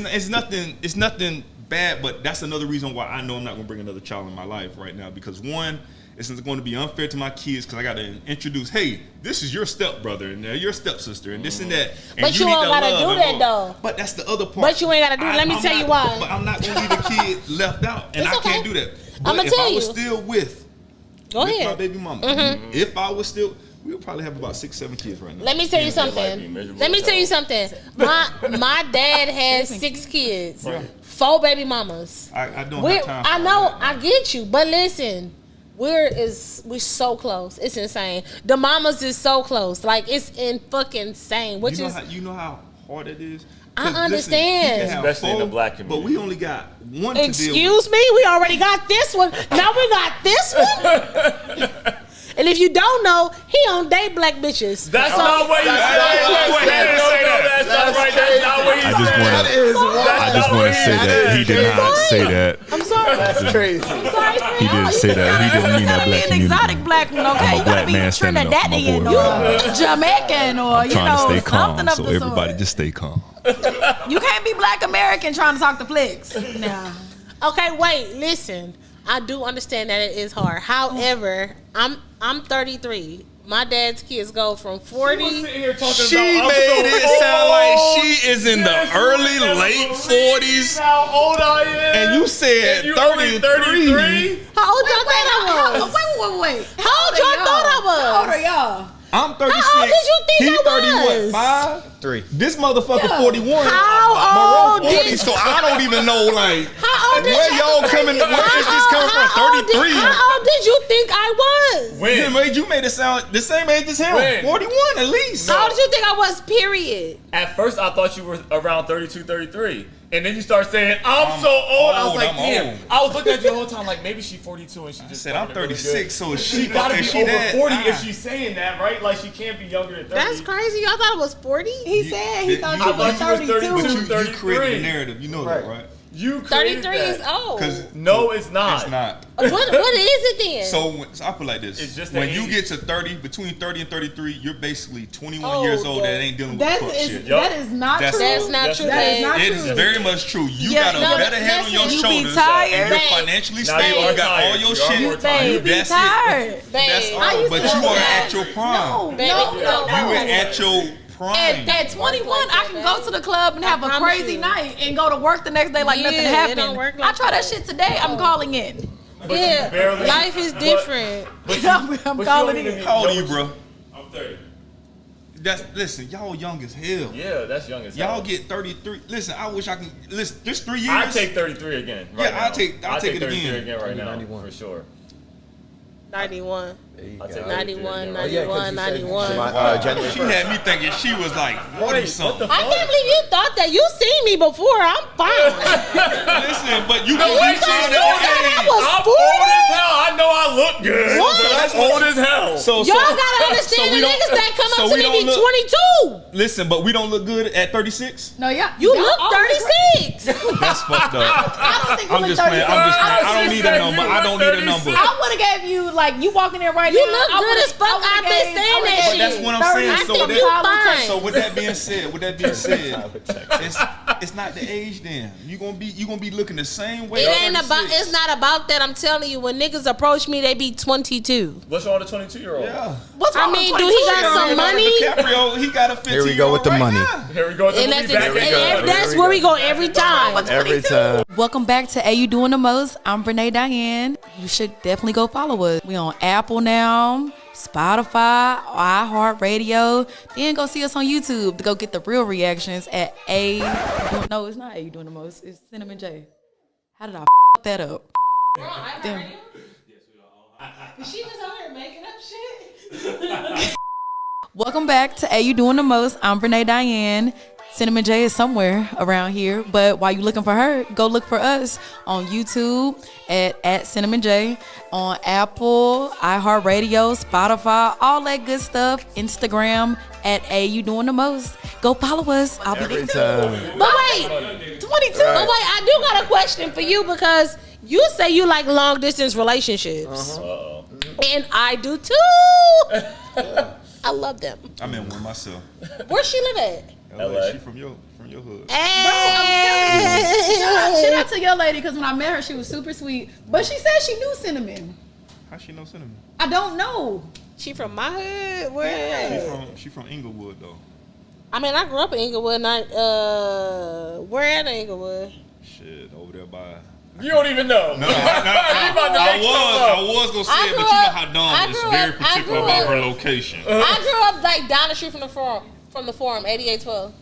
Speaker 4: nothing bad, but that's another reason why I know I'm not going to bring another child in my life right now because one, it's going to be unfair to my kids because I got to introduce, hey, this is your stepbrother and your stepsister and this and that. And
Speaker 1: but you ain't got to do that though.
Speaker 4: But that's the other part.
Speaker 1: But you ain't got to do it. Let me tell you why.
Speaker 4: But I'm not going to leave the kid left out, and I can't do that. But
Speaker 1: I'm going to tell you.
Speaker 4: If I was still with my baby mama, if I was still... We would probably have about 6-7 kids right now.
Speaker 1: Let me tell you something. My dad has 6 kids, 4 baby mamas.
Speaker 4: I don't have time.
Speaker 1: I know. I get you, but listen, we're so close. It's insane. The mamas is so close. Like it's fucking insane.
Speaker 4: You know how hard it is.
Speaker 1: I understand,
Speaker 7: especially in the black community.
Speaker 4: But we only got one.
Speaker 1: Excuse me, we already got this one. Now we got this one. And if you don't know, he on date black bitches.
Speaker 7: That's not what he said. That's not what he
Speaker 4: just want to say that he did not say that.
Speaker 1: I'm sorry.
Speaker 3: That's crazy.
Speaker 1: I'm sorry.
Speaker 4: He didn't say that. He didn't mean that black
Speaker 2: Be an
Speaker 4: community.
Speaker 2: exotic black one, okay?
Speaker 4: I'm a
Speaker 2: You gotta
Speaker 4: black
Speaker 2: be
Speaker 4: man standing up for my
Speaker 2: Trinidadian
Speaker 4: boy.
Speaker 2: or Jamaican or
Speaker 4: I'm trying to stay calm,
Speaker 2: something of
Speaker 4: so
Speaker 2: the
Speaker 4: everybody
Speaker 2: sort.
Speaker 4: just stay calm.
Speaker 2: You can't be black American trying to talk to flicks. Nah.
Speaker 1: Okay, wait, listen. I do understand that it is hard. However, I'm 33. My dad's kids go from 40.
Speaker 4: She made it sound like she is in the early, late 40s.
Speaker 7: How old I am?
Speaker 4: And you said 33.
Speaker 1: How old y'all thought I was?
Speaker 2: Wait.
Speaker 1: How old y'all thought I was?
Speaker 2: How old are y'all?
Speaker 4: I'm 36.
Speaker 1: How old did you think
Speaker 4: he
Speaker 1: I
Speaker 4: 30
Speaker 1: was?
Speaker 4: what? 5?
Speaker 3: 3.
Speaker 4: This motherfucker 41.
Speaker 1: How old
Speaker 4: Maroon 40,
Speaker 1: did
Speaker 4: so I don't even know like
Speaker 1: How old did
Speaker 4: where
Speaker 1: y'all
Speaker 4: y'all coming. Where is this coming from? 33.
Speaker 1: How old did you think I was?
Speaker 4: You made it sound the same age as him.
Speaker 7: When?
Speaker 4: 41 at least.
Speaker 1: How old did you think I was? Period.
Speaker 7: At first, I thought you were around 32, 33. And then you start saying, I'm so old. I was like,
Speaker 4: I'm
Speaker 7: damn.
Speaker 4: old.
Speaker 7: I was looking at you the whole time like, maybe she's 42 and she
Speaker 4: I
Speaker 7: just
Speaker 4: said I'm
Speaker 7: fucking really
Speaker 4: 36,
Speaker 7: good.
Speaker 4: so is
Speaker 7: She
Speaker 4: she
Speaker 7: gotta be
Speaker 4: is she
Speaker 7: over
Speaker 4: that
Speaker 7: 40
Speaker 4: high?
Speaker 7: if she's saying that, right? Like she can't be younger than 30.
Speaker 1: That's crazy. Y'all thought I was 40?
Speaker 2: He said he thought
Speaker 4: you-
Speaker 2: you
Speaker 7: I
Speaker 2: was
Speaker 7: thought you was
Speaker 2: 32.
Speaker 4: But you
Speaker 7: 33.
Speaker 4: created the narrative. You know that,
Speaker 3: Right.
Speaker 4: right?
Speaker 7: You created
Speaker 1: 33 is
Speaker 7: that.
Speaker 1: old.
Speaker 7: No, it's not.
Speaker 4: It's not.
Speaker 1: What is it then?
Speaker 4: So I put it like this:
Speaker 7: It's just the
Speaker 4: when you
Speaker 7: age.
Speaker 4: get to 30, between 30 and 33, you're basically 21
Speaker 1: Oh,
Speaker 4: years old
Speaker 1: yeah.
Speaker 4: that ain't dealing with
Speaker 2: That
Speaker 4: fuck
Speaker 2: is
Speaker 4: shit.
Speaker 7: Yup.
Speaker 2: that is not
Speaker 4: That's-
Speaker 2: true.
Speaker 1: That's not
Speaker 7: Yes,
Speaker 1: true.
Speaker 2: that is not
Speaker 4: It
Speaker 2: true.
Speaker 4: is very much true. You
Speaker 2: Yeah,
Speaker 4: got a
Speaker 1: no,
Speaker 4: better head on your
Speaker 1: listen,
Speaker 2: you be
Speaker 4: shoulders,
Speaker 2: tired.
Speaker 4: and you're
Speaker 1: Babe.
Speaker 4: financially
Speaker 7: Now
Speaker 4: stable.
Speaker 7: you
Speaker 4: You
Speaker 7: are
Speaker 4: got all
Speaker 7: tired.
Speaker 4: your
Speaker 7: You are
Speaker 4: shit.
Speaker 7: more tired.
Speaker 2: You be
Speaker 4: That's
Speaker 2: tired.
Speaker 4: it. That's
Speaker 1: Babe.
Speaker 2: I
Speaker 4: all.
Speaker 2: used
Speaker 4: But
Speaker 2: to
Speaker 4: you
Speaker 2: do
Speaker 4: are
Speaker 2: that.
Speaker 4: at your prime.
Speaker 2: No.
Speaker 4: You were at your prime.
Speaker 2: At 21, I can go to the club and have a
Speaker 1: promise
Speaker 2: crazy
Speaker 1: you.
Speaker 2: night and go to work the next day like nothing
Speaker 1: Yeah, it
Speaker 2: happened.
Speaker 1: don't work
Speaker 2: I
Speaker 1: like
Speaker 2: try that
Speaker 1: that.
Speaker 2: shit today. I'm calling in.
Speaker 7: But you
Speaker 1: Yeah,
Speaker 7: barely-
Speaker 1: life is
Speaker 7: but-
Speaker 1: different.
Speaker 2: I'm
Speaker 7: but you
Speaker 2: calling
Speaker 7: don't even
Speaker 2: in.
Speaker 7: need-
Speaker 4: How old are you, bro?
Speaker 5: I'm 30.
Speaker 4: Listen, y'all young as hell.
Speaker 7: Yeah, that's young as
Speaker 4: Y'all
Speaker 7: hell.
Speaker 4: get 33. Listen, I wish I can. Listen, just 3 years.
Speaker 7: I take 33 again. Right
Speaker 4: Yeah,
Speaker 7: now.
Speaker 4: I'll take it
Speaker 7: 33
Speaker 4: again.
Speaker 7: again right now
Speaker 3: 91.
Speaker 7: for sure.
Speaker 1: 91.
Speaker 7: I'll take
Speaker 1: 91,
Speaker 7: 91.
Speaker 1: 91.
Speaker 3: January
Speaker 4: She
Speaker 3: 1st.
Speaker 4: had me thinking she was like 40 something.
Speaker 1: I can't believe you thought that. You seen me before. I'm fine.
Speaker 4: Listen, but you
Speaker 7: No,
Speaker 4: can
Speaker 7: wait,
Speaker 4: be trying to
Speaker 1: I
Speaker 4: age.
Speaker 1: was
Speaker 7: I'm
Speaker 1: 40.
Speaker 7: old as hell. I know I look good.
Speaker 1: What?
Speaker 7: So that's old as hell.
Speaker 4: So
Speaker 1: Y'all gotta understand
Speaker 4: we
Speaker 1: the
Speaker 4: don't-
Speaker 1: niggas that come
Speaker 4: so
Speaker 1: up to
Speaker 4: we
Speaker 1: me
Speaker 4: don't
Speaker 1: be
Speaker 4: look-
Speaker 1: 22.
Speaker 4: Listen, but we don't look good at 36.
Speaker 2: No, yeah.
Speaker 1: You
Speaker 2: y'all
Speaker 1: look
Speaker 2: always
Speaker 1: 36.
Speaker 4: That's fucked up.
Speaker 2: I don't think you
Speaker 4: I'm
Speaker 2: look
Speaker 4: just playing.
Speaker 2: 36.
Speaker 4: I'm just playing. I don't
Speaker 7: She
Speaker 4: need
Speaker 7: said
Speaker 4: a number.
Speaker 7: you
Speaker 4: I don't need a
Speaker 7: look
Speaker 4: number.
Speaker 2: I would have gave you like you walking there right
Speaker 1: You
Speaker 2: now.
Speaker 1: look
Speaker 2: I
Speaker 1: good
Speaker 2: would've-
Speaker 1: as fuck.
Speaker 2: I would've
Speaker 1: I've been
Speaker 2: gave-
Speaker 1: saying
Speaker 2: I would've
Speaker 1: that
Speaker 2: gave
Speaker 1: shit.
Speaker 4: That's what I'm
Speaker 2: 30.
Speaker 4: saying.
Speaker 1: I
Speaker 4: So
Speaker 1: think
Speaker 4: with
Speaker 1: you
Speaker 4: that,
Speaker 1: fine.
Speaker 4: so with that being said, it's not the age. Then you gonna be looking the same way.
Speaker 1: It
Speaker 4: at
Speaker 1: ain't about.
Speaker 4: 36.
Speaker 1: It's not about that. I'm telling you. When niggas approach me, they be 22.
Speaker 7: What's wrong with a 22-year-old?
Speaker 4: Yeah.
Speaker 2: What's
Speaker 1: I
Speaker 2: wrong
Speaker 1: mean,
Speaker 2: with
Speaker 1: do he got
Speaker 2: 22?
Speaker 1: some money?
Speaker 4: DiCaprio, he got a 15.
Speaker 3: Here we go with the money.
Speaker 7: Here we go.
Speaker 1: And that's
Speaker 7: Back
Speaker 1: and
Speaker 7: again.
Speaker 1: that's where we go every time.
Speaker 3: Every time.
Speaker 2: Welcome back to You Doing the Most. I'm Brene Diane. You should definitely go follow us. We on Apple now, Spotify, iHeartRadio. Then go see us on YouTube to go get the real reactions at No, it's not You Doing the Most. It's Cinnamon J. How did I that up? Damn.
Speaker 1: She was on here making up shit.
Speaker 2: Welcome back to You Doing the Most. I'm Brene Diane. Cinnamon J is somewhere around here, but while you looking for her, go look for us on YouTube at Cinnamon J, on Apple, iHeartRadio, Spotify, all that good stuff. Instagram at You Doing the Most. Go follow us. I'll be there
Speaker 3: Every
Speaker 2: too.
Speaker 3: time.
Speaker 1: But wait, 22. But wait, I do got a question for you because you say you like long distance relationships, and I do too. I love them.
Speaker 4: I'm in one myself.
Speaker 1: Where she live at?
Speaker 4: LA. She from your hood.
Speaker 2: Shout out to your lady, because when I met her, she was super sweet. But she said she knew Cinnamon.
Speaker 4: How she know Cinnamon?
Speaker 2: I don't know.
Speaker 1: She from my hood. Where?
Speaker 4: She from Inglewood though.
Speaker 1: I mean, I grew up in Inglewood. Not where at Inglewood?
Speaker 4: Shit, over there by.
Speaker 7: You don't even know.
Speaker 4: No, I was gonna say
Speaker 1: I
Speaker 4: it, but
Speaker 1: grew
Speaker 4: you know
Speaker 1: up-
Speaker 4: how
Speaker 1: I
Speaker 4: Dawn is
Speaker 1: grew
Speaker 4: very
Speaker 1: up- I
Speaker 4: particular
Speaker 1: grew
Speaker 4: about
Speaker 1: up-
Speaker 4: her location.
Speaker 1: I grew up like down the street from the forum. 8812.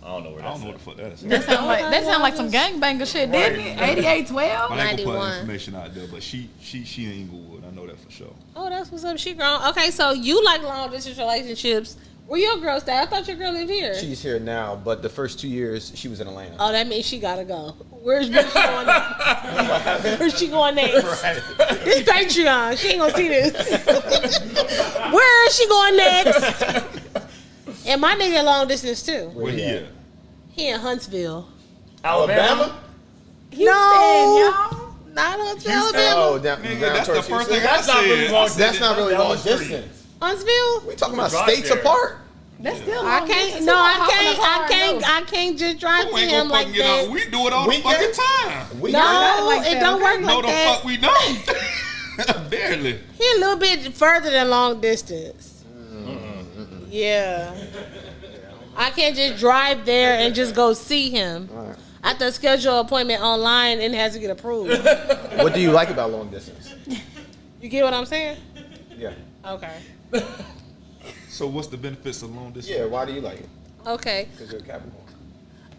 Speaker 7: I don't know where
Speaker 4: I
Speaker 7: that's
Speaker 4: don't know
Speaker 7: at.
Speaker 4: what the fuck that is.
Speaker 2: That sound like some gangbanger shit, didn't it? 8812?
Speaker 4: I ain't gonna put
Speaker 1: 91.
Speaker 4: that information out there, but she in Inglewood. I know that for sure.
Speaker 1: Oh, that's what's up. She grown. Okay, so you like long distance relationships. Where your girl stay? I thought your girl lived here.
Speaker 3: She's here now, but the first 2 years she was in Atlanta.
Speaker 1: Oh, that means she gotta go. Where's she going next? Where's she going next? This Patreon. She ain't gonna see this. Where is she going next? And my nigga long distance too.
Speaker 4: Where he at?
Speaker 1: He in Huntsville.
Speaker 3: Alabama?
Speaker 2: Houston,
Speaker 1: No.
Speaker 2: y'all.
Speaker 1: Not Huntsville,
Speaker 4: Houston?
Speaker 1: Alabama.
Speaker 3: Oh, down,
Speaker 4: Nigga,
Speaker 3: down
Speaker 4: that's the
Speaker 3: towards
Speaker 4: first
Speaker 3: Houston?
Speaker 4: thing I
Speaker 7: That's not really
Speaker 4: said.
Speaker 7: long
Speaker 4: I said
Speaker 3: That's
Speaker 4: it
Speaker 3: not really
Speaker 7: down
Speaker 3: long
Speaker 7: the street.
Speaker 3: distance.
Speaker 1: Huntsville.
Speaker 3: We talking about
Speaker 7: drive
Speaker 3: states
Speaker 7: there.
Speaker 3: apart.
Speaker 2: That's still
Speaker 1: I
Speaker 2: long
Speaker 1: can't.
Speaker 2: distance.
Speaker 1: No,
Speaker 2: You
Speaker 1: I
Speaker 2: gonna hop in a
Speaker 1: can't.
Speaker 2: car
Speaker 1: I
Speaker 2: and
Speaker 1: can't.
Speaker 2: go.
Speaker 1: I can't just drive
Speaker 4: You
Speaker 1: to
Speaker 4: ain't
Speaker 1: him
Speaker 4: gonna
Speaker 1: like
Speaker 4: fucking get out.
Speaker 1: that.
Speaker 4: We do it all the
Speaker 3: Weekend?
Speaker 4: fucking time.
Speaker 3: We
Speaker 1: No,
Speaker 2: Not like
Speaker 1: it
Speaker 2: that,
Speaker 1: don't
Speaker 2: okay?
Speaker 1: work
Speaker 4: No,
Speaker 1: like
Speaker 4: the
Speaker 1: that.
Speaker 4: fuck we don't. Barely.
Speaker 1: He a little bit further than long distance. Yeah. I can't just drive there and just go see him.
Speaker 3: Alright.
Speaker 1: I have to schedule an appointment online and it has to get approved.
Speaker 3: What do you like about long distance?
Speaker 1: You get what I'm saying?
Speaker 3: Yeah.
Speaker 1: Okay.
Speaker 4: So what's the benefits of long distance?
Speaker 3: Yeah, why do you like it?
Speaker 1: Okay.
Speaker 3: Because you're a Capricorn.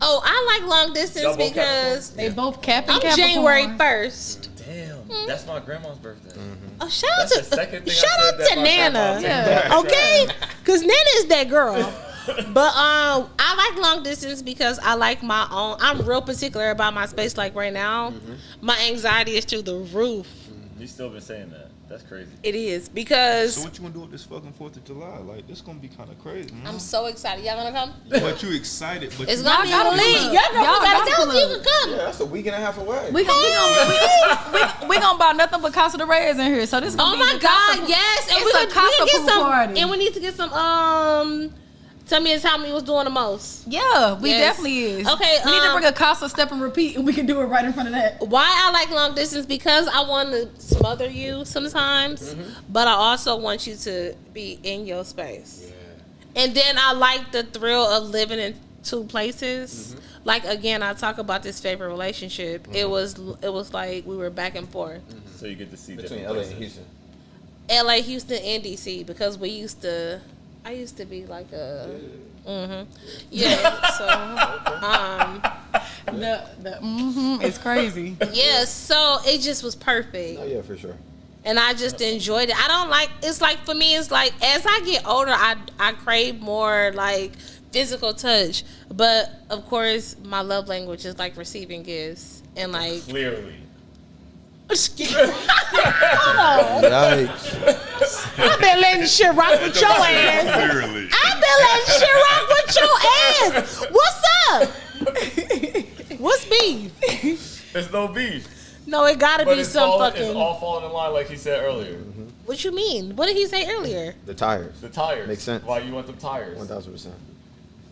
Speaker 1: Oh, I like long distance
Speaker 7: Y'all both
Speaker 1: because
Speaker 2: They both Cap and
Speaker 1: I'm
Speaker 2: Capricorn.
Speaker 1: January 1st.
Speaker 7: Damn, that's my grandma's birthday.
Speaker 1: Oh, shout out
Speaker 7: That's the second
Speaker 1: to
Speaker 7: thing I
Speaker 1: shout
Speaker 7: said
Speaker 1: out
Speaker 7: that
Speaker 1: to
Speaker 7: my
Speaker 1: Nana.
Speaker 7: grandma
Speaker 2: Yeah.
Speaker 1: Okay, because Nana is that girl. But I like long distance because I like my own. I'm real particular about my space. Like right now, my anxiety is through the roof.
Speaker 7: You still been saying that. That's crazy.
Speaker 1: It is because
Speaker 4: So what you gonna do with this fucking 4th of July? Like, this gonna be kind of crazy, man.
Speaker 1: I'm so excited. Y'all gonna come?
Speaker 4: But you excited, but
Speaker 1: It's
Speaker 4: you
Speaker 1: gonna be
Speaker 2: Y'all gotta
Speaker 1: lit.
Speaker 2: pull up.
Speaker 1: Your girl
Speaker 2: Y'all
Speaker 1: gotta
Speaker 2: gotta
Speaker 1: tell
Speaker 2: pull
Speaker 1: us you
Speaker 2: up.
Speaker 1: can come.
Speaker 3: Yeah, that's a week and a half away.
Speaker 2: We gonna buy nothing but Casa de Reyes in here. So this gonna
Speaker 1: Oh
Speaker 2: be
Speaker 1: my
Speaker 2: the
Speaker 1: God,
Speaker 2: Casa-
Speaker 1: yes. And
Speaker 2: It's
Speaker 1: we
Speaker 2: a
Speaker 1: can
Speaker 2: Casa
Speaker 1: get
Speaker 2: pool
Speaker 1: some
Speaker 2: party.
Speaker 1: and we need to get some tell me and tell me what's doing the most.
Speaker 2: Yeah, we
Speaker 1: Yes.
Speaker 2: definitely is.
Speaker 1: Okay,
Speaker 2: we need to bring a Casa step and repeat, and we can do it right in front of that.
Speaker 1: Why I like long distance because I want to smother you sometimes, but I also want you to be in your space. And then I like the thrill of living in two places. Like again, I talk about this favorite relationship. It was like we were back and forth.
Speaker 7: So you get to see
Speaker 3: Between
Speaker 7: different
Speaker 3: LA
Speaker 7: places.
Speaker 3: and Houston.
Speaker 1: LA, Houston, and DC because I used to be like a yeah. So
Speaker 2: It's crazy.
Speaker 1: yeah. So it just was perfect.
Speaker 3: Oh, yeah, for sure.
Speaker 1: And I just enjoyed it. I don't like. It's like for me. It's like as I get older, I crave more like physical touch. But of course, my love language is like receiving gifts and like.
Speaker 7: Clearly.
Speaker 3: Yikes.
Speaker 1: I've been letting shit rock with your ass.
Speaker 4: clearly.
Speaker 1: I've been letting shit rock with your ass. What's up? What's beef?
Speaker 7: There's no beef.
Speaker 1: No, it gotta
Speaker 7: But
Speaker 1: be
Speaker 7: it's,
Speaker 1: some
Speaker 7: all,
Speaker 1: fucking.
Speaker 7: it's all falling in line like he said earlier.
Speaker 1: What you mean? What did he say earlier?
Speaker 3: The tires.
Speaker 7: The tires.
Speaker 3: Makes sense.
Speaker 7: Why you want them tires?
Speaker 3: 1000%.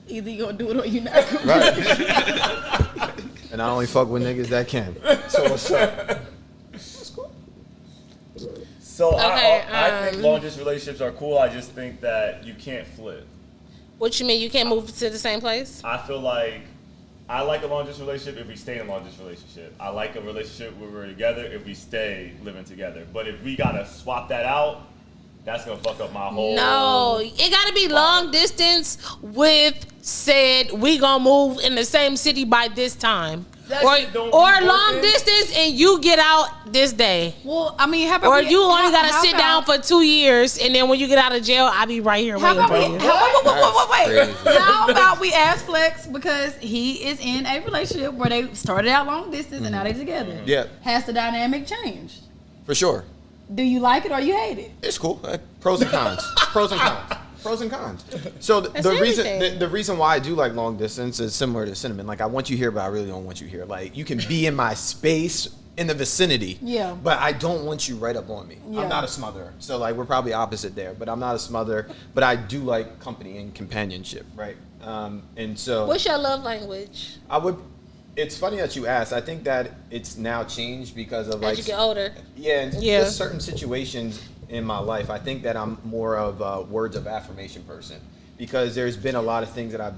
Speaker 2: Either you gonna do it or you not. Gonna
Speaker 3: Right. And I only fuck with niggas that can. So what's up?
Speaker 7: So
Speaker 1: Okay,
Speaker 7: I think long distance relationships are cool. I just think that you can't flip.
Speaker 1: What you mean? You can't move to the same place?
Speaker 7: I feel like I like a long distance relationship if we stay in a long distance relationship. I like a relationship where we're together if we stay living together. But if we gotta swap that out, that's gonna fuck up my whole.
Speaker 1: No, it gotta be long distance with said we gonna move in the same city by this time.
Speaker 7: That
Speaker 1: Or
Speaker 7: shit don't be
Speaker 1: long
Speaker 7: working.
Speaker 1: distance and you get out this day.
Speaker 2: Well, I mean, how about
Speaker 1: Or
Speaker 2: we,
Speaker 1: you only
Speaker 2: how-
Speaker 1: gotta
Speaker 2: how
Speaker 1: sit
Speaker 2: about-
Speaker 1: down for 2 years and then when you get out of jail, I'll be right here
Speaker 2: How
Speaker 1: waiting
Speaker 2: about
Speaker 1: for
Speaker 2: we?
Speaker 1: you.
Speaker 2: Wait.
Speaker 3: Crazy.
Speaker 2: How about we ask Flex because he is in a relationship where they started out long distance and now they're together.
Speaker 3: Yeah,
Speaker 2: Has the dynamic changed?
Speaker 3: for sure.
Speaker 2: Do you like it or you hate it?
Speaker 3: It's cool. Pros and cons. Pros and cons. Pros and cons. So
Speaker 1: That's
Speaker 3: the reason
Speaker 1: everything.
Speaker 3: the reason why I do like long distance is similar to Cinnamon. Like I want you here, but I really don't want you here. Like you can be in my space in the vicinity.
Speaker 2: Yeah.
Speaker 3: But I don't want you right up on me.
Speaker 2: Yeah.
Speaker 3: I'm not a smotherer. So like we're probably opposite there. But I'm not a smotherer. But I do like company and companionship, right? And so
Speaker 1: What's your love language
Speaker 3: I would. It's funny that you asked. I think that it's now changed because of
Speaker 1: as
Speaker 3: like
Speaker 1: you get older?
Speaker 3: yeah, and
Speaker 1: Yeah.
Speaker 3: just certain situations in my life. I think that I'm more of a words of affirmation person because there's been a lot of things that I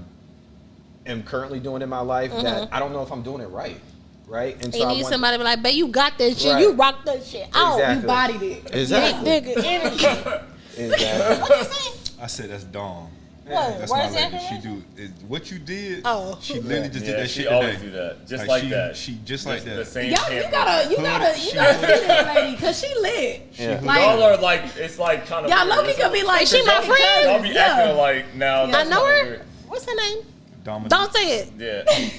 Speaker 3: am currently doing in my life that I don't know if I'm doing it right, right? And
Speaker 1: And you
Speaker 3: I
Speaker 1: need
Speaker 3: want-
Speaker 1: somebody to be like, babe, you got that shit.
Speaker 3: Right.
Speaker 1: You rock that shit out.
Speaker 3: Exactly.
Speaker 2: You bodied it.
Speaker 3: Exactly.
Speaker 1: Nigga, energy.
Speaker 3: Exactly.
Speaker 1: What you say?
Speaker 4: I said that's Dawn.
Speaker 1: What?
Speaker 4: That's
Speaker 1: Where's
Speaker 4: my
Speaker 1: that
Speaker 4: lady. She
Speaker 1: from?
Speaker 4: do what you did.
Speaker 1: Oh.
Speaker 4: She literally just did
Speaker 7: Yeah,
Speaker 4: that
Speaker 7: she
Speaker 4: shit
Speaker 7: always
Speaker 4: today.
Speaker 7: do that, just like that.
Speaker 4: She just like
Speaker 7: The
Speaker 4: that.
Speaker 7: same
Speaker 2: Y'all,
Speaker 7: camera.
Speaker 2: you gotta see this lady because she lit.
Speaker 3: Yeah.
Speaker 2: Like,
Speaker 7: Y'all are like, it's like kind of.
Speaker 2: y'all Loki could be like,
Speaker 1: She my
Speaker 7: Y'all
Speaker 1: friend.
Speaker 7: be
Speaker 2: Yeah.
Speaker 7: acting like now.
Speaker 2: Yeah.
Speaker 7: that's
Speaker 1: I know
Speaker 7: kinda
Speaker 1: her.
Speaker 7: weird.
Speaker 1: What's her name?
Speaker 4: Dominic.
Speaker 1: Don't say it.
Speaker 7: Yeah.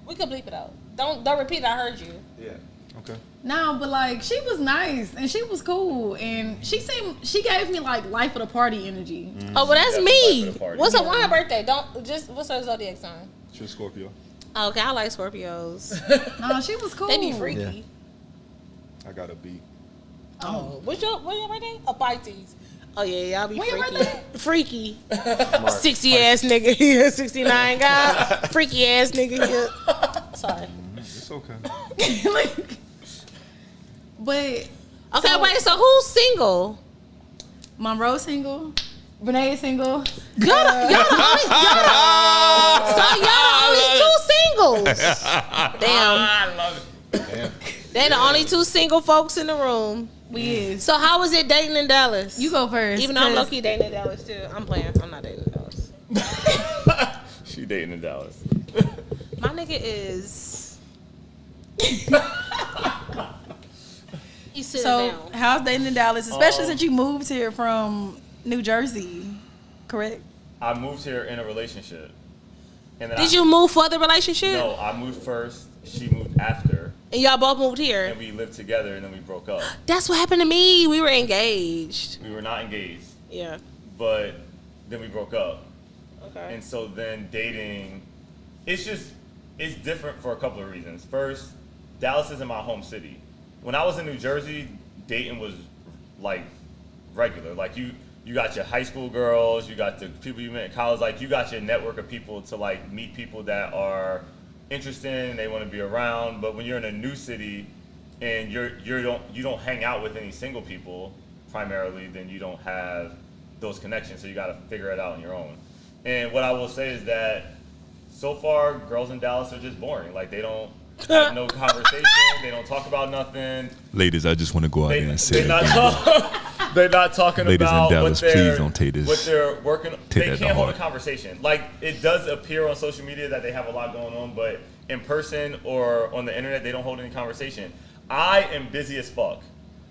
Speaker 1: We can bleep it out. Don't repeat. I heard you.
Speaker 3: Yeah.
Speaker 4: Okay.
Speaker 2: No, but like she was nice and she was cool and she gave me like life of the party energy.
Speaker 1: Oh, well, that's me. What's
Speaker 2: Yeah.
Speaker 1: her birthday? What's her zodiac sign?
Speaker 4: She's Scorpio.
Speaker 1: Okay, I like Scorpios.
Speaker 2: No, she was cool.
Speaker 1: They be freaky.
Speaker 4: I got a beat.
Speaker 1: Oh, what's your birthday? A Pisces. Oh yeah, y'all be
Speaker 2: When your
Speaker 1: freaky.
Speaker 2: birthday?
Speaker 1: Freaky. 60 ass nigga here, 69 guy. Freaky ass nigga here. Sorry.
Speaker 4: It's okay.
Speaker 2: Like, but
Speaker 1: Okay, wait. So who's single?
Speaker 2: Monroe single, Renee is single.
Speaker 1: Y'all the only two singles. Damn.
Speaker 7: I love it.
Speaker 1: They the only two single folks in the room.
Speaker 2: We is.
Speaker 1: So how was it dating in Dallas?
Speaker 2: You go first.
Speaker 1: Even though I'm
Speaker 2: 'cause
Speaker 1: low-key dating in Dallas too. I'm playing. I'm not dating in Dallas.
Speaker 7: She dating in Dallas.
Speaker 1: My nigga is. He's sitting
Speaker 2: So
Speaker 1: down.
Speaker 2: how's dating in Dallas, especially since you moved here from New Jersey, correct?
Speaker 7: I moved here in a relationship. And then
Speaker 1: Did you move for the relationship?
Speaker 7: No, I moved first. She moved after.
Speaker 1: And y'all both moved here.
Speaker 7: And we lived together and then we broke up.
Speaker 1: That's what happened to me. We were engaged.
Speaker 7: We were not engaged,
Speaker 1: Yeah.
Speaker 7: but then we broke up.
Speaker 1: Okay.
Speaker 7: And so then dating, it's different for a couple of reasons. First, Dallas isn't my home city. When I was in New Jersey, dating was like regular. Like you got your high school girls, you got the people you met in college, like you got your network of people to like meet people that are interested and they want to be around. But when you're in a new city and you don't hang out with any single people primarily, then you don't have those connections. So you got to figure it out on your own. And what I will say is that so far, girls in Dallas are just boring. Like they don't have no conversation. They don't talk about nothing.
Speaker 4: Ladies, I just want to go out there and say
Speaker 7: They're
Speaker 4: it
Speaker 7: not,
Speaker 4: again.
Speaker 7: they're not talking
Speaker 4: Ladies in
Speaker 7: about
Speaker 4: Dallas,
Speaker 7: what they're,
Speaker 4: please don't take this-
Speaker 7: what they're working.
Speaker 4: take
Speaker 7: They
Speaker 4: that to
Speaker 7: can't hold a
Speaker 4: heart.
Speaker 7: conversation. Like it does appear on social media that they have a lot going on, but in person or on the internet, they don't hold any conversation. I am busy as fuck.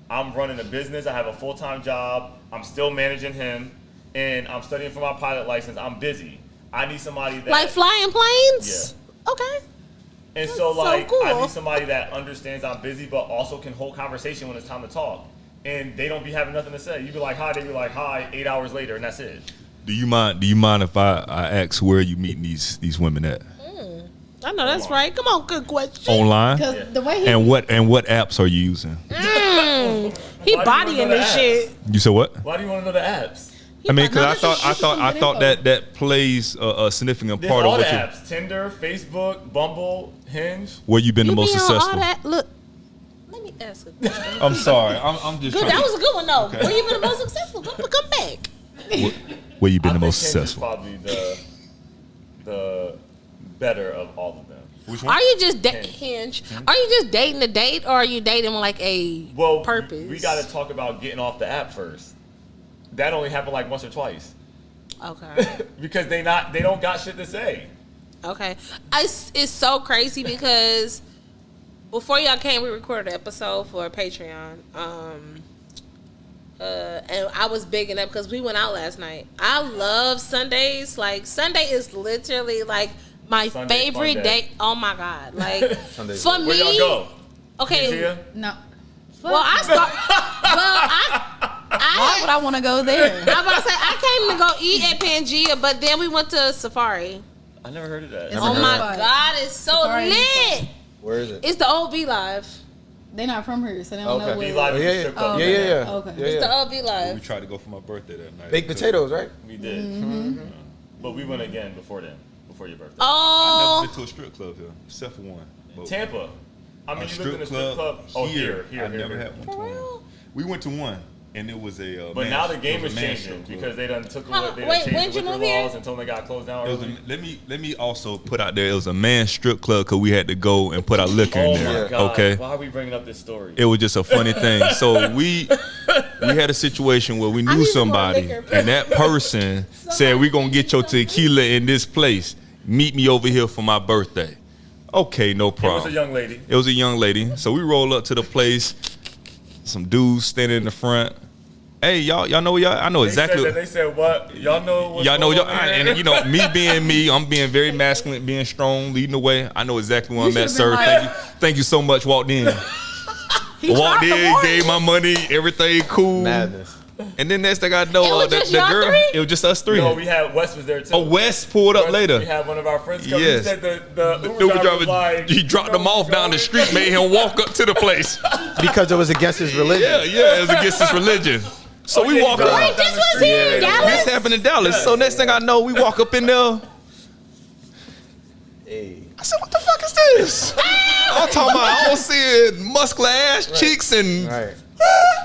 Speaker 7: I'm running a business. I have a full-time job. I'm still managing him, and I'm studying for my pilot license. I'm busy. I need somebody that
Speaker 1: Like flying planes? Yeah. Okay.
Speaker 7: And
Speaker 1: That's
Speaker 7: so like
Speaker 1: so cool.
Speaker 7: I need somebody that understands I'm busy but also can hold conversation when it's time to talk. And they don't be having nothing to say. You be like hi, they be like hi 8 hours later and that's it.
Speaker 4: Do you mind if I ask where you meeting these women at?
Speaker 1: I know that's right. Come on, good question.
Speaker 4: Online?
Speaker 2: Because the way he
Speaker 4: And what apps are you using?
Speaker 1: He
Speaker 7: Why do you wanna
Speaker 1: bodying
Speaker 7: know
Speaker 1: this
Speaker 7: the
Speaker 1: shit.
Speaker 4: You said what?
Speaker 7: Why do you want to know the apps?
Speaker 4: I mean, because
Speaker 2: No,
Speaker 4: I
Speaker 2: this is some good
Speaker 4: thought
Speaker 2: info.
Speaker 4: that plays a significant
Speaker 7: There's
Speaker 4: part of
Speaker 7: all the
Speaker 4: what you
Speaker 7: apps. Tinder, Facebook, Bumble, Hinge.
Speaker 4: where you've been the most
Speaker 1: be on all
Speaker 4: successful.
Speaker 1: that. Look, let me ask a question.
Speaker 4: I'm sorry, I'm just
Speaker 1: Good,
Speaker 4: trying
Speaker 1: that
Speaker 4: to-
Speaker 1: was a good one though.
Speaker 4: Okay.
Speaker 1: Where you been the most successful? Come back.
Speaker 4: where you've been
Speaker 7: I
Speaker 4: the
Speaker 7: think
Speaker 4: most
Speaker 7: Hinge is
Speaker 4: successful.
Speaker 7: probably the better of all of them.
Speaker 4: Which
Speaker 1: Are you just
Speaker 7: Hinge.
Speaker 1: Hinge? Are you just dating to date, or are you dating with like a
Speaker 7: Well,
Speaker 1: purpose?
Speaker 7: we got to talk about getting off the app first. That only happened like once or twice
Speaker 1: Okay.
Speaker 7: because they don't got shit to say.
Speaker 1: Okay. It's so crazy because before y'all came, we recorded an episode for Patreon. And I was bigging up because we went out last night. I love Sundays. Like Sunday is literally like my
Speaker 7: Sunday,
Speaker 1: favorite
Speaker 7: fun
Speaker 1: day.
Speaker 7: day.
Speaker 1: Oh my god! Like
Speaker 3: Sunday's
Speaker 1: for
Speaker 3: fun.
Speaker 1: me,
Speaker 7: Where y'all go?
Speaker 1: okay.
Speaker 7: Tia?
Speaker 2: no.
Speaker 1: Well, I start.
Speaker 2: Why would I want to go there?
Speaker 1: I'm about to say I came to go eat at Pangea, but then we went to Safari.
Speaker 7: I never heard of that.
Speaker 2: It's
Speaker 1: Oh
Speaker 2: a
Speaker 1: my
Speaker 2: spot.
Speaker 1: god, it's so
Speaker 2: Safari is
Speaker 1: lit!
Speaker 3: Where is it?
Speaker 1: It's the old V Live.
Speaker 2: They're not from here, so they don't
Speaker 3: Okay.
Speaker 2: know
Speaker 7: Be
Speaker 2: where.
Speaker 7: Live
Speaker 3: Oh,
Speaker 7: is
Speaker 3: yeah,
Speaker 7: a strip club.
Speaker 2: Oh,
Speaker 3: Yeah, yeah, yeah.
Speaker 2: Okay.
Speaker 3: Yeah,
Speaker 1: It's the
Speaker 3: yeah.
Speaker 1: old V
Speaker 4: We
Speaker 1: Live.
Speaker 4: tried to go for my birthday that night.
Speaker 3: Baked potatoes, right?
Speaker 7: We did.
Speaker 2: Mm-hmm.
Speaker 7: But we went again before then, before your birthday.
Speaker 4: I've
Speaker 1: Oh,
Speaker 4: never been to a strip club here, except for one. But
Speaker 7: Tampa. I mean,
Speaker 4: a
Speaker 7: you lived in
Speaker 4: strip
Speaker 7: a strip club. Oh, here.
Speaker 4: I never had one. To one. We went to one, and it was a.
Speaker 7: But
Speaker 4: man-
Speaker 7: now the
Speaker 4: it
Speaker 7: game
Speaker 4: was
Speaker 7: is
Speaker 4: a man
Speaker 7: changing
Speaker 4: strip club.
Speaker 7: because they done took
Speaker 1: Huh,
Speaker 7: away. They done
Speaker 1: wait,
Speaker 7: changed
Speaker 1: when'd
Speaker 7: the
Speaker 1: you
Speaker 7: liquor
Speaker 1: move here?
Speaker 7: laws and told them they got closed down
Speaker 4: It was
Speaker 7: early.
Speaker 4: let me also put out there. It was a man strip club because we had to go and put our liquor
Speaker 7: Oh
Speaker 4: in
Speaker 7: my
Speaker 4: there.
Speaker 7: god!
Speaker 4: Okay,
Speaker 7: Why are we bringing up this story?
Speaker 4: it was just a funny thing. So we had a situation where we
Speaker 1: I
Speaker 4: knew
Speaker 1: need some more
Speaker 4: somebody,
Speaker 1: liquor.
Speaker 4: and that person said, "We gonna get your tequila in this place. Meet me over here for my birthday." Okay, no
Speaker 7: It was
Speaker 4: problem.
Speaker 7: a young lady.
Speaker 4: It was a young lady. So we roll up to the place. Some dudes standing in the front. Hey, y'all know where y'all? I know exactly.
Speaker 7: They said what? Y'all know what's
Speaker 4: Y'all know,
Speaker 7: going
Speaker 4: y'all,
Speaker 7: on in
Speaker 4: and
Speaker 7: there?
Speaker 4: you know, me being me, I'm being very masculine, being strong, leading the way. I know exactly where
Speaker 2: You
Speaker 4: I'm at,
Speaker 2: should've
Speaker 4: sir.
Speaker 2: been like-
Speaker 4: Thank you so much. Walked in. Walked
Speaker 2: tried the
Speaker 4: in,
Speaker 2: warning.
Speaker 4: gave my money, everything cool.
Speaker 3: Madness.
Speaker 4: And then next thing I know,
Speaker 1: It was
Speaker 4: the
Speaker 1: just y'all
Speaker 4: girl,
Speaker 1: three?
Speaker 4: it was just us three.
Speaker 7: No, we had Wes was there too.
Speaker 4: Oh, Wes pulled up
Speaker 7: Wes,
Speaker 4: later.
Speaker 7: We had one of our friends come.
Speaker 4: Yes.
Speaker 7: He said the
Speaker 4: The
Speaker 7: Uber driver was like,
Speaker 4: he dropped them off down the street, made him walk up to the place.
Speaker 3: Because it was against his religion.
Speaker 4: Yeah, it was against his religion. So we walk up.
Speaker 1: Wait, this was here in Dallas?
Speaker 4: This happened in Dallas. So next thing I know, we walk up in there.
Speaker 3: Hey.
Speaker 4: I said, what the fuck is this? I'm talking about, I was seeing muscular ass cheeks and
Speaker 3: Right.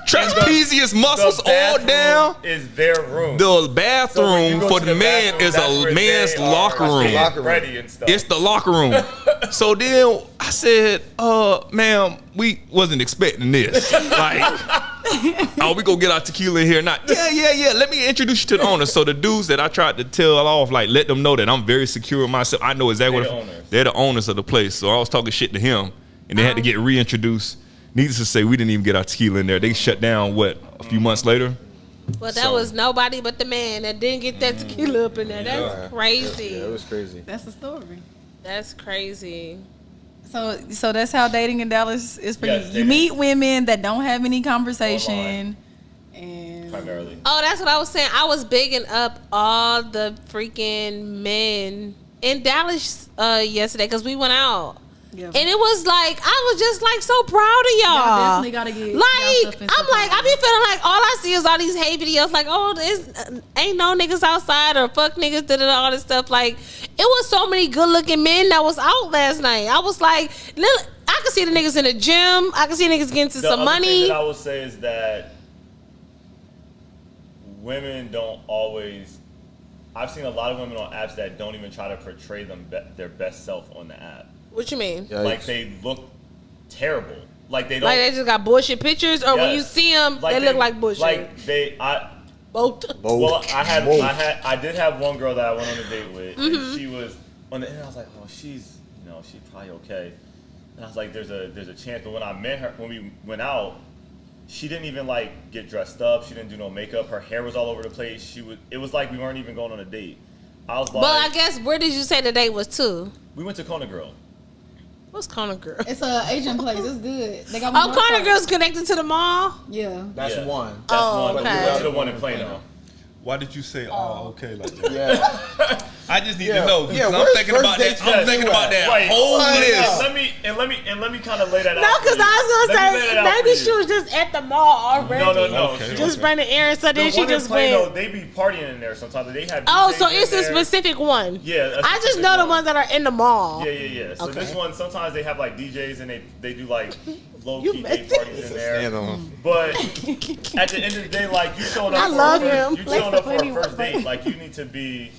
Speaker 4: trapezius muscles
Speaker 7: the
Speaker 4: all
Speaker 7: bathroom
Speaker 4: down.
Speaker 7: Is their room.
Speaker 4: The
Speaker 7: So when you
Speaker 4: bathroom
Speaker 7: go
Speaker 4: for
Speaker 7: to
Speaker 4: the man
Speaker 7: bathroom,
Speaker 4: is
Speaker 7: that's
Speaker 4: a
Speaker 7: where
Speaker 4: man's
Speaker 7: they are
Speaker 4: locker room.
Speaker 7: getting
Speaker 3: Locker room.
Speaker 7: ready and stuff.
Speaker 4: It's the locker room. So then I said, ma'am, we wasn't expecting this. Like, oh, we gonna get our tequila in here now. Yeah. Let me introduce you to the owner. So the dudes that I tried to tell off, like, let them know that I'm very secure in myself. I know exactly
Speaker 7: They're
Speaker 4: what
Speaker 7: the owners.
Speaker 4: they're the owners of the place. So I was talking shit to him, and they had to get reintroduced. Needless to say, we didn't even get our tequila in there. They shut down, a few months later?
Speaker 1: Well, that
Speaker 4: So-
Speaker 1: was nobody but the man that didn't get that tequila up in there. That's
Speaker 3: Yeah,
Speaker 1: crazy.
Speaker 3: it was crazy.
Speaker 2: That's the story.
Speaker 1: That's crazy.
Speaker 2: So that's how dating in Dallas is for
Speaker 7: Yes,
Speaker 2: you. You
Speaker 7: dating.
Speaker 2: meet women that don't have any conversation, and
Speaker 7: primarily.
Speaker 1: Oh, that's what I was saying. I was bigging up all the freaking men in Dallas yesterday because we went out.
Speaker 2: yeah.
Speaker 1: And it was like, I was just like so proud of y'all.
Speaker 2: Y'all definitely gotta get y'all
Speaker 1: like,
Speaker 2: stuff in
Speaker 1: I'm like, I
Speaker 2: support.
Speaker 1: be feeling like all I see is all these hate videos. Like, oh, there's ain't no niggas outside or fuck niggas, all this stuff. Like, it was so many good looking men that was out last night. I was like, I could see the niggas in the gym. I could see niggas getting to
Speaker 7: The
Speaker 1: some
Speaker 7: other thing
Speaker 1: money.
Speaker 7: that I will say is that women don't always. I've seen a lot of women on apps that don't even try to portray their best self on the app.
Speaker 1: What you mean?
Speaker 3: Yikes.
Speaker 7: Like they look terrible. Like they don't.
Speaker 1: Like they just got bullshit pictures, or when
Speaker 7: Yes.
Speaker 1: you see them,
Speaker 7: Like
Speaker 1: they look like bullshit.
Speaker 7: Like
Speaker 1: Both.
Speaker 7: Well, I did have one girl that I went on a date with, and she was on the end. I was like, oh, she's probably okay. And I was like, there's a chance. But when I met her, when we went out, she didn't even like get dressed up. She didn't do no makeup. Her hair was all over the place. It was like we weren't even going on a date. I was like,
Speaker 1: But I guess where did you say the date was to?
Speaker 7: we went to Kona Grill.
Speaker 1: What's Kona Girl?
Speaker 2: it's a Asian place. It's good. They got
Speaker 1: Oh, Kona Girl's connected to the mall.
Speaker 2: Yeah.
Speaker 3: That's
Speaker 7: Yeah.
Speaker 3: one.
Speaker 7: That's
Speaker 1: Oh,
Speaker 7: one. But we
Speaker 1: okay.
Speaker 7: went to the one in Plano.
Speaker 4: Why did you say, okay, like that?
Speaker 3: Yeah.
Speaker 4: I just need
Speaker 3: Yeah.
Speaker 4: to know.
Speaker 3: Yeah,
Speaker 4: Because I'm
Speaker 3: where's
Speaker 4: thinking
Speaker 3: first
Speaker 4: about that.
Speaker 3: dates
Speaker 4: I'm
Speaker 3: at?
Speaker 4: thinking about that
Speaker 7: Right.
Speaker 4: whole
Speaker 3: Why
Speaker 4: list.
Speaker 3: not?
Speaker 7: Let me kind of lay that out.
Speaker 1: No,
Speaker 7: for
Speaker 1: because
Speaker 7: you.
Speaker 1: I was
Speaker 7: Let me
Speaker 1: gonna
Speaker 7: lay
Speaker 1: say
Speaker 7: that out
Speaker 1: maybe
Speaker 7: for
Speaker 1: she
Speaker 7: you.
Speaker 1: was just at the mall already.
Speaker 7: No.
Speaker 4: Okay.
Speaker 1: Just running errands, so
Speaker 7: The
Speaker 1: then she
Speaker 7: one in
Speaker 1: just
Speaker 7: Plano,
Speaker 1: went.
Speaker 7: they be partying in there sometimes. They have.
Speaker 1: Oh,
Speaker 7: DJs
Speaker 1: so
Speaker 7: in
Speaker 1: it's a
Speaker 7: there.
Speaker 1: specific one.
Speaker 7: Yeah, a
Speaker 1: I just
Speaker 7: specific
Speaker 1: know the
Speaker 7: one.
Speaker 1: ones that are in the mall.
Speaker 7: Yeah. So
Speaker 1: Okay.
Speaker 7: this one, sometimes they have like DJs and they do like low
Speaker 1: You
Speaker 7: key
Speaker 1: messy.
Speaker 7: date parties in there.
Speaker 3: Stand on.
Speaker 7: But at the end of the day, like you showing up
Speaker 1: I
Speaker 7: for
Speaker 1: love
Speaker 7: a first,
Speaker 1: him.
Speaker 7: you showing up for
Speaker 2: Plenty
Speaker 7: a first
Speaker 2: of-
Speaker 7: date, like you need to be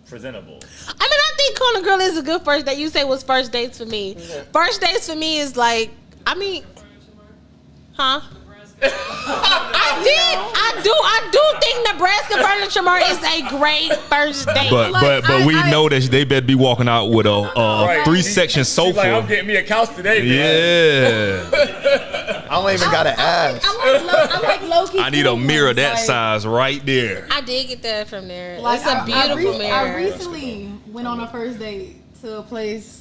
Speaker 7: presentable.
Speaker 1: I mean, I think Kona Girl is a good first date. You say was first dates for me. First dates for me is like, I mean, huh? I do think Nebraska Furniture Mart is a great first date.
Speaker 4: But we know that they better be walking out with a
Speaker 7: Right.
Speaker 4: 3-section
Speaker 7: She's like, I'm
Speaker 4: sofa.
Speaker 7: getting me a couch today, man.
Speaker 4: Yeah.
Speaker 3: I don't even gotta ask.
Speaker 2: I like low key.
Speaker 4: I need a mirror that size right there.
Speaker 1: I did get that from there.
Speaker 2: Like,
Speaker 1: It's a beautiful
Speaker 2: I
Speaker 1: mirror.
Speaker 2: recently went on a first date to a place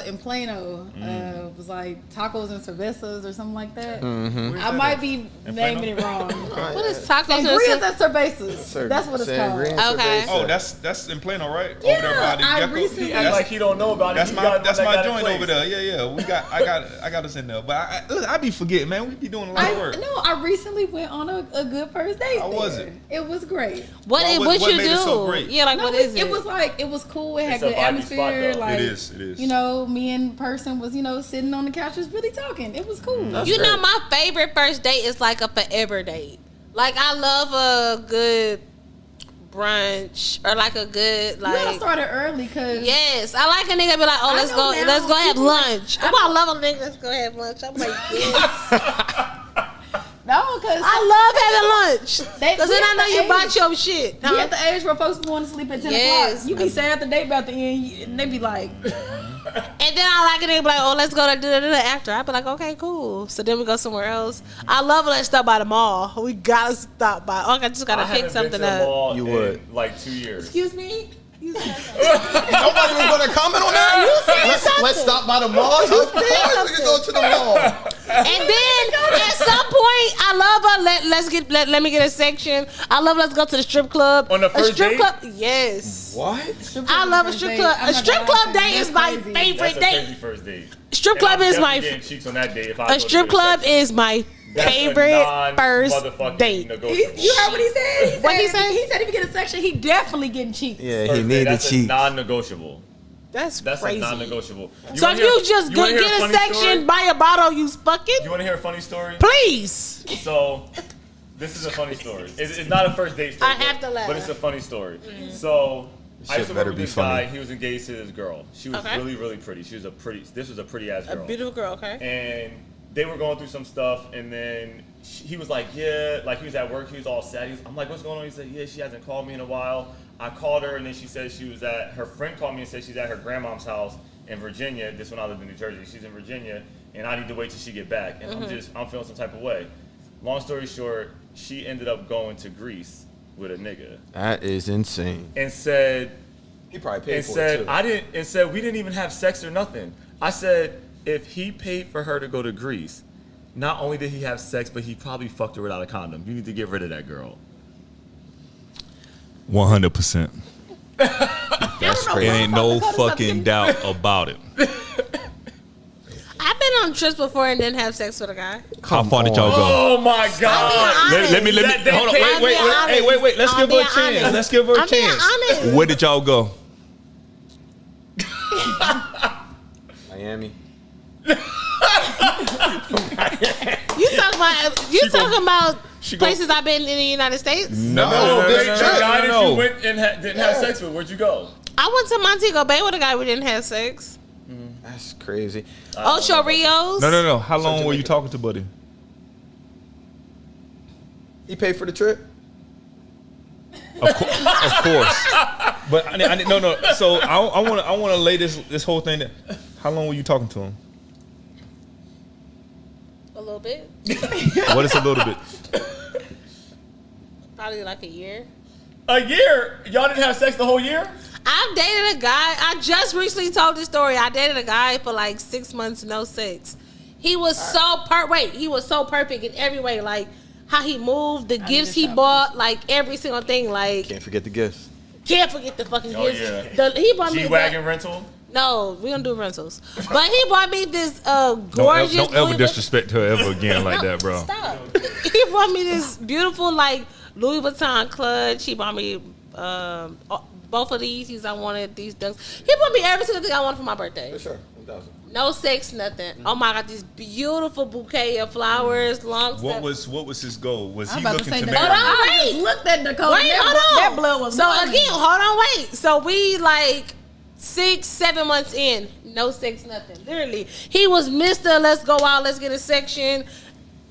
Speaker 2: in Plano. It was like tacos and cervezas or something like that. I might be naming it wrong.
Speaker 1: What is tacos and
Speaker 2: Sangrias and cervezas. That's what it's
Speaker 3: Sangria
Speaker 2: called.
Speaker 3: and
Speaker 1: Okay.
Speaker 3: cerveza.
Speaker 4: That's in Plano, right?
Speaker 2: Yeah,
Speaker 4: Over there by the
Speaker 2: I
Speaker 4: Gecko.
Speaker 2: recently-
Speaker 7: He act like he don't know about it.
Speaker 4: That's
Speaker 7: He
Speaker 4: my
Speaker 7: got one that got it
Speaker 4: joint
Speaker 7: placed.
Speaker 4: over there. Yeah. I got us in there. But I be forgetting, man. We be doing a lot of work.
Speaker 2: I recently went on a good first date.
Speaker 4: How was
Speaker 2: there.
Speaker 4: it?
Speaker 2: It was great.
Speaker 1: What
Speaker 4: What
Speaker 1: you
Speaker 4: made
Speaker 1: do?
Speaker 4: it so great?
Speaker 1: Yeah, like
Speaker 2: No,
Speaker 1: what is it?
Speaker 2: It was like it was cool. It had
Speaker 7: It's a
Speaker 2: good
Speaker 7: vibey
Speaker 2: atmosphere.
Speaker 7: spot, though.
Speaker 2: Like
Speaker 4: It is.
Speaker 2: You know, me in person was sitting on the couches really talking. It was cool.
Speaker 1: You know, my favorite first date is like a forever date. Like I love a good brunch or like a good
Speaker 2: You gotta
Speaker 1: like.
Speaker 2: start it early, cause
Speaker 1: Yes, I like a nigga be like, oh,
Speaker 2: I
Speaker 1: let's
Speaker 2: know
Speaker 1: go,
Speaker 2: now.
Speaker 1: let's go have lunch. Oh, I love a nigga. Let's go have lunch. I'm like, yes.
Speaker 2: no, cause
Speaker 1: I love having lunch because then
Speaker 2: we
Speaker 1: I know
Speaker 2: at
Speaker 1: you
Speaker 2: the
Speaker 1: bought
Speaker 2: age-
Speaker 1: your shit.
Speaker 2: we at the age where folks be wanting to sleep at 10
Speaker 1: Yes.
Speaker 2: o'clock. You be sad at the date about the end, and they be like,
Speaker 1: And then I like a nigga be like, oh, let's go to da after. I be like, okay, cool. So then we go somewhere else. I love when I stop by the mall. We gotta stop by. Oh, I just gotta
Speaker 7: I
Speaker 1: pick
Speaker 7: haven't been to
Speaker 1: something
Speaker 7: the
Speaker 1: up.
Speaker 7: mall
Speaker 3: You
Speaker 7: in
Speaker 3: would.
Speaker 7: like 2 years.
Speaker 2: "Excuse me."
Speaker 3: Nobody was gonna comment on that. Let's stop by the mall. Of course, we can go to the mall.
Speaker 1: And then at some point, I love her. Let me get a section. I love. Let's go to the strip club.
Speaker 7: On the first
Speaker 1: a strip
Speaker 7: date?
Speaker 1: club. Yes.
Speaker 3: What?
Speaker 1: I love a strip club. A strip club date is my favorite
Speaker 7: That's a crazy
Speaker 1: date.
Speaker 7: first date.
Speaker 1: Strip club
Speaker 7: And I'm
Speaker 1: is my.
Speaker 7: definitely getting cheeks on that date if I go
Speaker 1: A
Speaker 7: to
Speaker 1: strip
Speaker 7: the
Speaker 1: club
Speaker 7: section.
Speaker 1: is my
Speaker 7: That's a
Speaker 1: favorite first
Speaker 7: non-motherfucking
Speaker 1: date.
Speaker 7: negotiable.
Speaker 2: You heard what he said?
Speaker 1: What he said?
Speaker 2: He said if you get a section, he definitely getting cheeks.
Speaker 3: Yeah,
Speaker 7: First
Speaker 3: he
Speaker 7: date,
Speaker 3: needed
Speaker 7: that's a
Speaker 3: cheeks.
Speaker 7: non-negotiable.
Speaker 1: That's
Speaker 7: That's
Speaker 1: crazy.
Speaker 7: a non-negotiable.
Speaker 1: So if you just
Speaker 7: wanna hear
Speaker 1: get a
Speaker 7: funny
Speaker 1: section,
Speaker 7: story?
Speaker 1: buy a bottle, you fucking.
Speaker 7: You want to hear a funny story?
Speaker 1: Please.
Speaker 7: So, this is a funny story. It's not a first date story.
Speaker 1: I have to laugh.
Speaker 7: But it's a funny story. So, I
Speaker 3: Shit
Speaker 7: used to
Speaker 3: better
Speaker 7: work with
Speaker 3: be
Speaker 7: this
Speaker 3: funny.
Speaker 7: guy. He was engaged to this girl. She was
Speaker 1: Okay.
Speaker 7: really, really pretty. This was a pretty ass
Speaker 1: A
Speaker 7: girl.
Speaker 1: beautiful girl, okay?
Speaker 7: And they were going through some stuff, and then he was like, yeah, like he was at work, he was all sad. I'm like, what's going on? He said, yeah, she hasn't called me in a while. I called her, and then she said her friend called me and said she's at her grandmom's house in Virginia. This when I lived in New Jersey. She's in Virginia, and I need to wait till she get back. And I'm feeling some type of way. Long story short, she ended up going to Greece with a nigga
Speaker 3: That is insane.
Speaker 7: and said,
Speaker 3: He probably paid
Speaker 7: and
Speaker 3: for
Speaker 7: said
Speaker 3: it too.
Speaker 7: we didn't even have sex or nothing. I said if he paid for her to go to Greece, not only did he have sex, but he probably fucked her without a condom. You need to get rid of that girl.
Speaker 4: 100%.
Speaker 3: That's
Speaker 4: There
Speaker 3: crazy.
Speaker 4: ain't no fucking doubt about it.
Speaker 1: I've been on trips before and didn't have sex with a guy.
Speaker 4: How far did y'all go?
Speaker 7: Oh my God!
Speaker 4: Let me
Speaker 7: That they
Speaker 4: hold on.
Speaker 7: paid-
Speaker 1: I'm
Speaker 4: Wait.
Speaker 1: being
Speaker 4: Hey,
Speaker 1: honest.
Speaker 4: wait. Let's
Speaker 1: I'm
Speaker 4: give her a
Speaker 1: being
Speaker 4: chance.
Speaker 1: honest.
Speaker 4: Let's give her a
Speaker 1: I'm being
Speaker 4: chance.
Speaker 1: honest.
Speaker 4: Where did y'all go?
Speaker 3: Miami.
Speaker 1: You talking about
Speaker 4: she go-
Speaker 1: places I've been in the United States?
Speaker 3: No,
Speaker 7: The
Speaker 3: this
Speaker 7: guy
Speaker 3: trip.
Speaker 7: that you went and didn't have sex with, where'd you go?
Speaker 1: I went to Montego Bay with a guy we didn't have sex.
Speaker 3: That's crazy.
Speaker 1: Ocho Rios.
Speaker 4: No. How long
Speaker 3: Such a
Speaker 4: were you
Speaker 3: nigga.
Speaker 4: talking to Buddy?
Speaker 3: He paid for the trip.
Speaker 4: Of course. But no. So I want to lay this whole thing. How long were you talking to him?
Speaker 1: A little bit.
Speaker 4: What is a little bit?
Speaker 1: Probably like a year.
Speaker 7: A year? Y'all didn't have sex the whole year?
Speaker 1: I've dated a guy. I just recently told this story. I dated a guy for like 6 months, no sex. He was he was so perfect in every way. Like how he moved, the gifts he bought, like every single thing. Like
Speaker 3: Can't forget the gifts.
Speaker 1: can't forget the fucking
Speaker 7: Oh,
Speaker 1: gifts.
Speaker 7: yeah.
Speaker 1: He bought me
Speaker 7: G-Wagon rental?
Speaker 1: No, we don't do rentals. But he bought me this gorgeous.
Speaker 4: Don't ever
Speaker 1: Louis
Speaker 4: disrespect her ever again like that, bro.
Speaker 1: Stop. He bought me this beautiful like Louis Vuitton clutch. He bought me both of these. I wanted these ducks. He bought me every single thing I wanted for my birthday.
Speaker 3: For sure. 1,000.
Speaker 1: No sex, nothing. Oh my God, this beautiful bouquet of flowers, long
Speaker 4: What
Speaker 1: step.
Speaker 4: was his goal? Was
Speaker 2: I'm
Speaker 4: he
Speaker 2: about to
Speaker 4: looking
Speaker 2: say
Speaker 4: to
Speaker 2: that.
Speaker 4: marry?
Speaker 1: Hold on,
Speaker 2: I
Speaker 1: wait.
Speaker 2: just looked at Nicole.
Speaker 1: Wait, hold on.
Speaker 2: That blood was
Speaker 1: so
Speaker 2: money.
Speaker 1: again, hold on, wait. So we like 6-7 months in, no sex, nothing. Literally, he was Mr. Let's go out, let's get a section,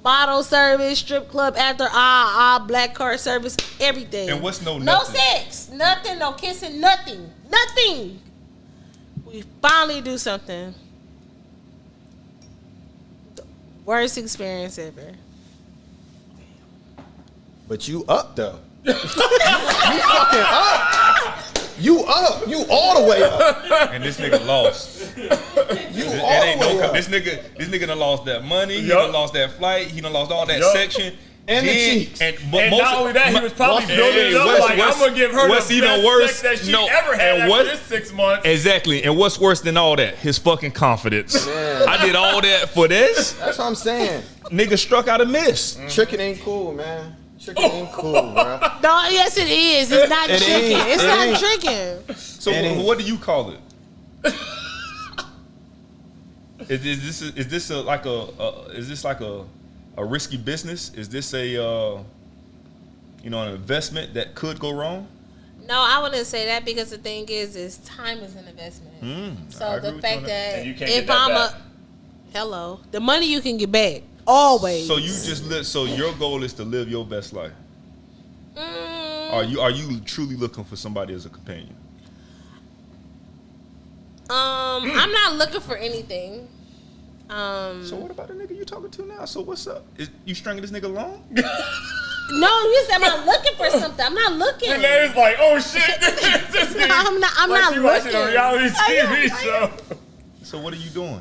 Speaker 1: bottle service, strip club after black card service, everything.
Speaker 4: And what's no
Speaker 1: No
Speaker 4: nothing?
Speaker 1: sex, nothing, no kissing, nothing. We finally do something. The worst experience ever.
Speaker 3: But you up though. You fucking up. You up. You all the way up.
Speaker 4: And this nigga lost.
Speaker 3: You
Speaker 4: It
Speaker 3: all
Speaker 4: ain't
Speaker 3: the way
Speaker 4: no.
Speaker 3: up.
Speaker 4: This nigga done lost that money. He
Speaker 7: Yup.
Speaker 4: done lost that flight. He done lost all that
Speaker 7: Yup.
Speaker 4: section.
Speaker 3: And the
Speaker 4: Then-
Speaker 3: cheeks.
Speaker 4: And,
Speaker 7: And not only that, he was probably building it up like, I'm going to give her
Speaker 4: what's
Speaker 7: the
Speaker 4: even
Speaker 7: best
Speaker 4: worse?
Speaker 7: sex that she
Speaker 4: No,
Speaker 7: ever had
Speaker 4: and
Speaker 7: after
Speaker 4: what-
Speaker 7: this 6 months.
Speaker 4: Exactly. And what's worse than all that? His fucking confidence. I did all that for this.
Speaker 3: That's what I'm saying.
Speaker 4: Nigga struck out a miss.
Speaker 3: Tricking ain't cool, man. Tricking ain't cool, bro.
Speaker 1: No, yes it is. It's not
Speaker 3: It
Speaker 1: tricking.
Speaker 3: ain't.
Speaker 1: It's
Speaker 3: It
Speaker 1: not
Speaker 3: ain't.
Speaker 1: tricking.
Speaker 4: So
Speaker 3: And it-
Speaker 4: what do you call it? Is this like a risky business? Is this an investment that could go wrong?
Speaker 1: No, I wouldn't say that because the thing is time is an investment.
Speaker 4: I
Speaker 1: So
Speaker 4: agree
Speaker 1: the
Speaker 4: with you
Speaker 1: fact
Speaker 4: on that.
Speaker 1: that
Speaker 7: And you can't
Speaker 1: if
Speaker 7: get that
Speaker 1: I'm
Speaker 7: back.
Speaker 1: the money you can get back always.
Speaker 4: So you just live. So your goal is to live your best life.
Speaker 1: Mm,
Speaker 4: Are you truly looking for somebody as a companion?
Speaker 1: I'm not looking for anything.
Speaker 4: So what about the nigga you talking to now? So what's up? You stringing this nigga along?
Speaker 1: No, you said I'm not looking for something. I'm not looking.
Speaker 7: And then it's like, oh shit. This is
Speaker 1: I'm not
Speaker 7: she watching a
Speaker 1: looking.
Speaker 7: reality TV show.
Speaker 4: So what are you doing?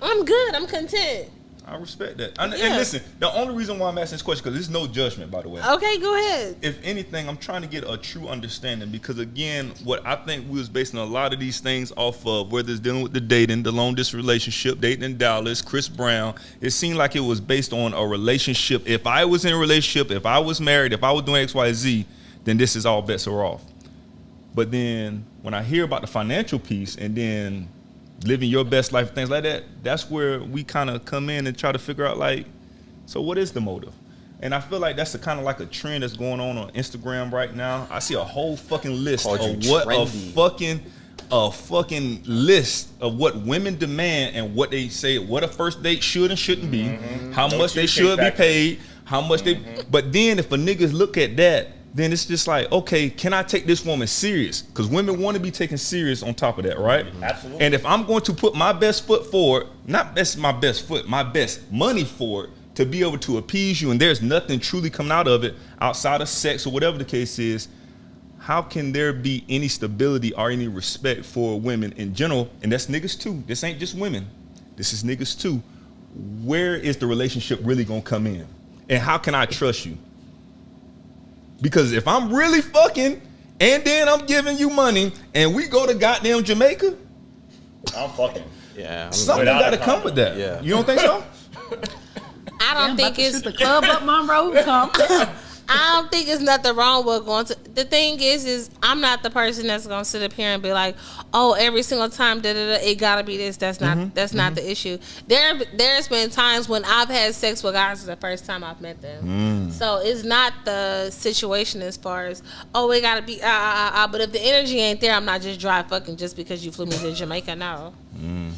Speaker 1: I'm good. I'm content.
Speaker 4: I respect that. And
Speaker 1: Yeah.
Speaker 4: listen, the only reason why I'm asking this question, because there's no judgment, by the way.
Speaker 1: Okay, go ahead.
Speaker 4: If anything, I'm trying to get a true understanding, because again, what I think we was basing a lot of these things off of, whether it's dealing with the dating, the long distance relationship, dating in Dallas, Chris Brown, it seemed like it was based on a relationship. If I was in a relationship, if I was married, if I was doing X, Y, Z, then this is all bets are off. But then when I hear about the financial piece and then living your best life, things like that, that's where we kind of come in and try to figure out, like, so what is the motive? And I feel like that's kind of like a trend that's going on Instagram right now. I see a whole fucking list
Speaker 3: Called
Speaker 4: of
Speaker 3: you
Speaker 4: what
Speaker 3: trendy.
Speaker 4: a fucking list of what women demand and what they say, what a first date should and shouldn't be, how
Speaker 7: No
Speaker 4: much they
Speaker 7: cheesecake
Speaker 4: should be
Speaker 7: factory.
Speaker 4: paid, how much they, but then if a niggas look at that, then it's just like, okay, can I take this woman serious? Because women want to be taken serious on top of that, right?
Speaker 7: Absolutely.
Speaker 4: And if I'm going to put my best foot forward, not best my best foot, my best money forward to be able to appease you, and there's nothing truly coming out of it outside of sex or whatever the case is, how can there be any stability or any respect for women in general? And that's niggas too. This ain't just women. This is niggas too. Where is the relationship really gonna come in? And how can I trust you? Because if I'm really fucking and then I'm giving you money and we go to goddamn Jamaica,
Speaker 7: I'm fucking.
Speaker 3: Yeah.
Speaker 4: something
Speaker 7: Without
Speaker 4: got to
Speaker 7: a
Speaker 4: come
Speaker 7: condom.
Speaker 4: with that.
Speaker 3: Yeah.
Speaker 4: You don't think so?
Speaker 1: I don't think it's.
Speaker 2: the club up Monroe. Come.
Speaker 1: I don't think it's nothing wrong with going to. The thing is I'm not the person that's gonna sit up here and be like, oh, every single time, it gotta be this. That's not. That's not the issue. There's been times when I've had sex with guys for the first time I've met them. So it's not the situation as far as, oh, it gotta be But if the energy ain't there, I'm not just dry fucking just because you flew me to Jamaica. No,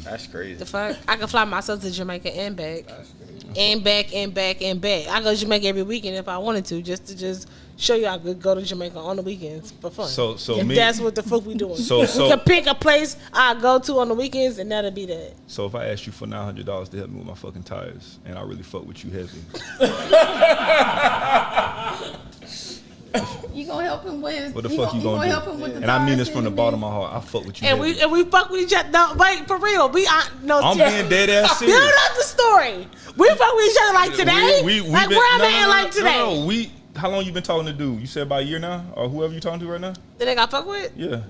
Speaker 3: That's crazy.
Speaker 1: the fuck. I can fly myself to Jamaica and back.
Speaker 3: That's crazy.
Speaker 1: And back and back and back. I go to Jamaica every weekend if I wanted to, just to show you I could go to Jamaica on the weekends for fun.
Speaker 4: So
Speaker 1: if
Speaker 4: me-
Speaker 1: that's what the fuck we doing.
Speaker 4: So-
Speaker 1: we can pick a place I go to on the weekends, and that'll be that.
Speaker 4: So if I asked you for $900 to help me with my fucking tires, and I really fuck with you heavy,
Speaker 2: You gonna help him with?
Speaker 4: what the fuck you gonna do?
Speaker 2: help him with the
Speaker 4: And I mean
Speaker 2: tires
Speaker 4: this from the
Speaker 2: and
Speaker 4: bottom of my heart. I fuck with you
Speaker 1: And
Speaker 4: heavy.
Speaker 1: we fuck with each other. No, wait, for real. No.
Speaker 4: I'm
Speaker 1: seriously.
Speaker 4: being dead ass serious.
Speaker 1: Build up the story. We fuck with each other like today.
Speaker 4: We
Speaker 1: like
Speaker 4: been-
Speaker 1: where I'm
Speaker 4: no,
Speaker 1: at
Speaker 4: no,
Speaker 1: like today.
Speaker 4: No, how long you been talking to dude? You said about a year now, or whoever you talking to right now?
Speaker 1: The nigga I fuck with.
Speaker 4: Yeah.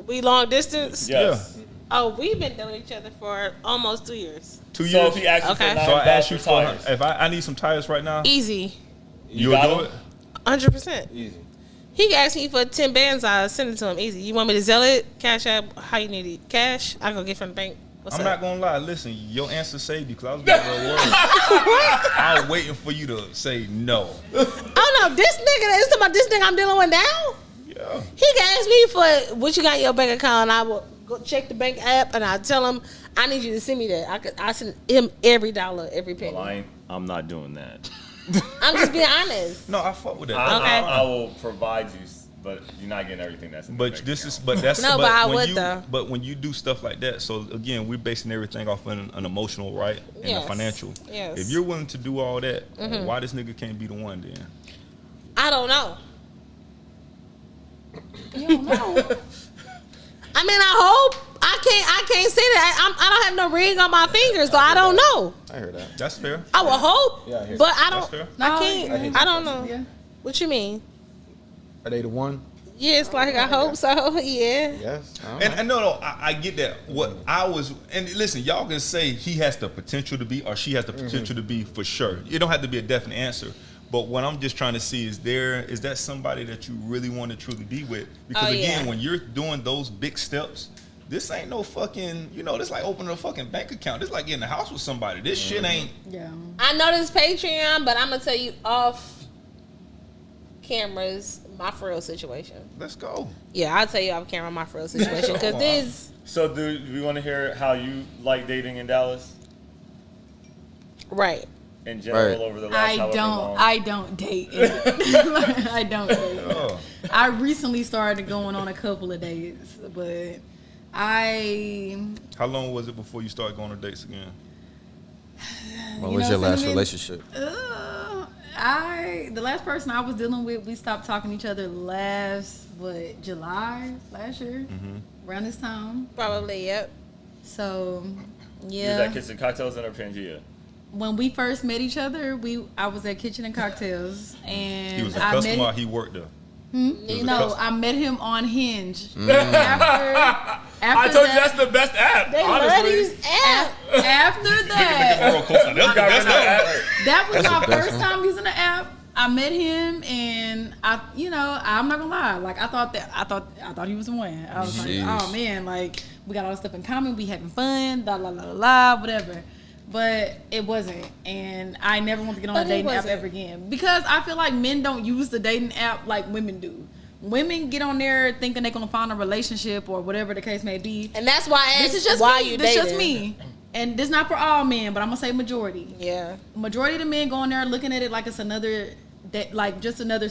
Speaker 1: We long distance.
Speaker 7: Yes.
Speaker 1: Oh, we've been doing each other for almost 2 years.
Speaker 4: 2
Speaker 7: So
Speaker 4: years.
Speaker 7: if he asks you
Speaker 1: Okay.
Speaker 7: for
Speaker 4: So I asked you
Speaker 7: $9
Speaker 4: for
Speaker 7: tires,
Speaker 4: if I need some tires right now.
Speaker 1: Easy.
Speaker 4: You'll
Speaker 7: got
Speaker 4: do
Speaker 7: them?
Speaker 4: it.
Speaker 1: 100%.
Speaker 3: Easy.
Speaker 1: He asked me for 10 bands. I send it to him easy. You want me to sell it? Cash app? How you need it? Cash? I go get from the bank. What's
Speaker 4: I'm
Speaker 1: up?
Speaker 4: not gonna lie. Listen, your answer saved you because I was getting real worried. I was waiting for you to say no.
Speaker 1: Oh no, this nigga is talking about this nigga I'm dealing with now.
Speaker 4: Yeah.
Speaker 1: He can ask me for what you got in your bank account. And I will go check the bank app and I tell him I need you to send me that. I send him every dollar, every penny.
Speaker 7: I'm not doing that.
Speaker 1: I'm just being honest.
Speaker 4: No, I fuck with that.
Speaker 7: I will provide you, but you're not getting everything that's in the
Speaker 4: But
Speaker 7: bank
Speaker 4: this
Speaker 7: account.
Speaker 4: is, but that's
Speaker 1: No, but I
Speaker 4: when
Speaker 1: would,
Speaker 4: you,
Speaker 1: though.
Speaker 4: But when you do stuff like that, so again, we're basing everything off an emotional, right, and
Speaker 1: Yes.
Speaker 4: a financial.
Speaker 1: Yes.
Speaker 4: If you're willing to do all that, why this nigga can't be the one then?
Speaker 1: I don't know.
Speaker 2: You don't know.
Speaker 1: I mean, I hope. I can't say that. I don't have no ring on my finger, so I don't know.
Speaker 3: I heard that.
Speaker 4: That's fair.
Speaker 1: I would hope,
Speaker 3: Yeah, I hear
Speaker 1: but
Speaker 3: that.
Speaker 1: I
Speaker 4: That's
Speaker 1: don't.
Speaker 4: fair.
Speaker 1: I
Speaker 2: No,
Speaker 1: can't.
Speaker 2: I
Speaker 1: I don't know.
Speaker 2: Yeah.
Speaker 1: What you mean?
Speaker 3: Are they the one?
Speaker 1: Yeah, it's like I hope so. Yeah.
Speaker 3: Yes. I don't know.
Speaker 4: And no, I get that. What I was, and listen, y'all can say he has the potential to be, or she has the potential to be for sure. It don't have to be a definite answer. But what I'm just trying to see is that somebody that you really want to truly be with? Because
Speaker 1: Oh,
Speaker 4: again,
Speaker 1: yeah.
Speaker 4: when you're doing those big steps, this ain't no fucking, this like opening a fucking bank account. This like getting a house with somebody. This shit ain't.
Speaker 2: Yeah.
Speaker 1: I know this Patreon, but I'm gonna tell you off cameras my for real situation.
Speaker 4: Let's go.
Speaker 1: Yeah, I'll tell you off camera my for real situation because this.
Speaker 7: So do we want to hear how you like dating in Dallas
Speaker 1: Right.
Speaker 7: in general
Speaker 3: Right.
Speaker 7: over the last however long?
Speaker 2: I don't date. I don't date.
Speaker 4: Oh.
Speaker 2: I recently started going on a couple of dates, but
Speaker 4: How long was it before you started going on dates again?
Speaker 3: What
Speaker 2: you
Speaker 3: was
Speaker 2: know
Speaker 3: your last
Speaker 2: something?
Speaker 3: relationship?
Speaker 2: The last person I was dealing with, we stopped talking to each other July last year, around this time.
Speaker 1: Probably, yep.
Speaker 2: So,
Speaker 7: You was at
Speaker 2: yeah.
Speaker 7: Kitchen Cocktails in Pangea.
Speaker 2: When we first met each other, I was at Kitchen and Cocktails, and
Speaker 4: He was a
Speaker 2: I
Speaker 4: customer.
Speaker 2: met,
Speaker 4: He worked there.
Speaker 2: no,
Speaker 4: customer.
Speaker 2: I met him on Hinge.
Speaker 7: I
Speaker 2: After
Speaker 7: told you
Speaker 2: that,
Speaker 7: that's the best app.
Speaker 1: They love
Speaker 7: honestly.
Speaker 1: these apps.
Speaker 2: after that,
Speaker 4: Roller coaster. That's the best app.
Speaker 2: that was
Speaker 3: That's
Speaker 2: my
Speaker 3: the best
Speaker 2: first
Speaker 3: one.
Speaker 2: time using the app. I met him, and I'm not gonna lie. Like I thought he was the one. I was like,
Speaker 8: Jeez.
Speaker 2: oh man, like we got all this stuff in common. We having fun, la la la la, whatever. But it wasn't, and I never want to get on
Speaker 1: But
Speaker 2: a
Speaker 1: it
Speaker 2: dating app
Speaker 1: wasn't.
Speaker 2: ever again because I feel like men don't use the dating app like women do. Women get on there thinking they're gonna find a relationship or whatever the case may be.
Speaker 1: And that's why I
Speaker 2: This
Speaker 1: asked
Speaker 2: is just
Speaker 1: why
Speaker 2: me.
Speaker 1: you
Speaker 2: This is
Speaker 1: dating.
Speaker 2: just me. And this not for all men, but I'm gonna say majority.
Speaker 1: Yeah.
Speaker 2: Majority of the men go on there looking at it like it's another, like just another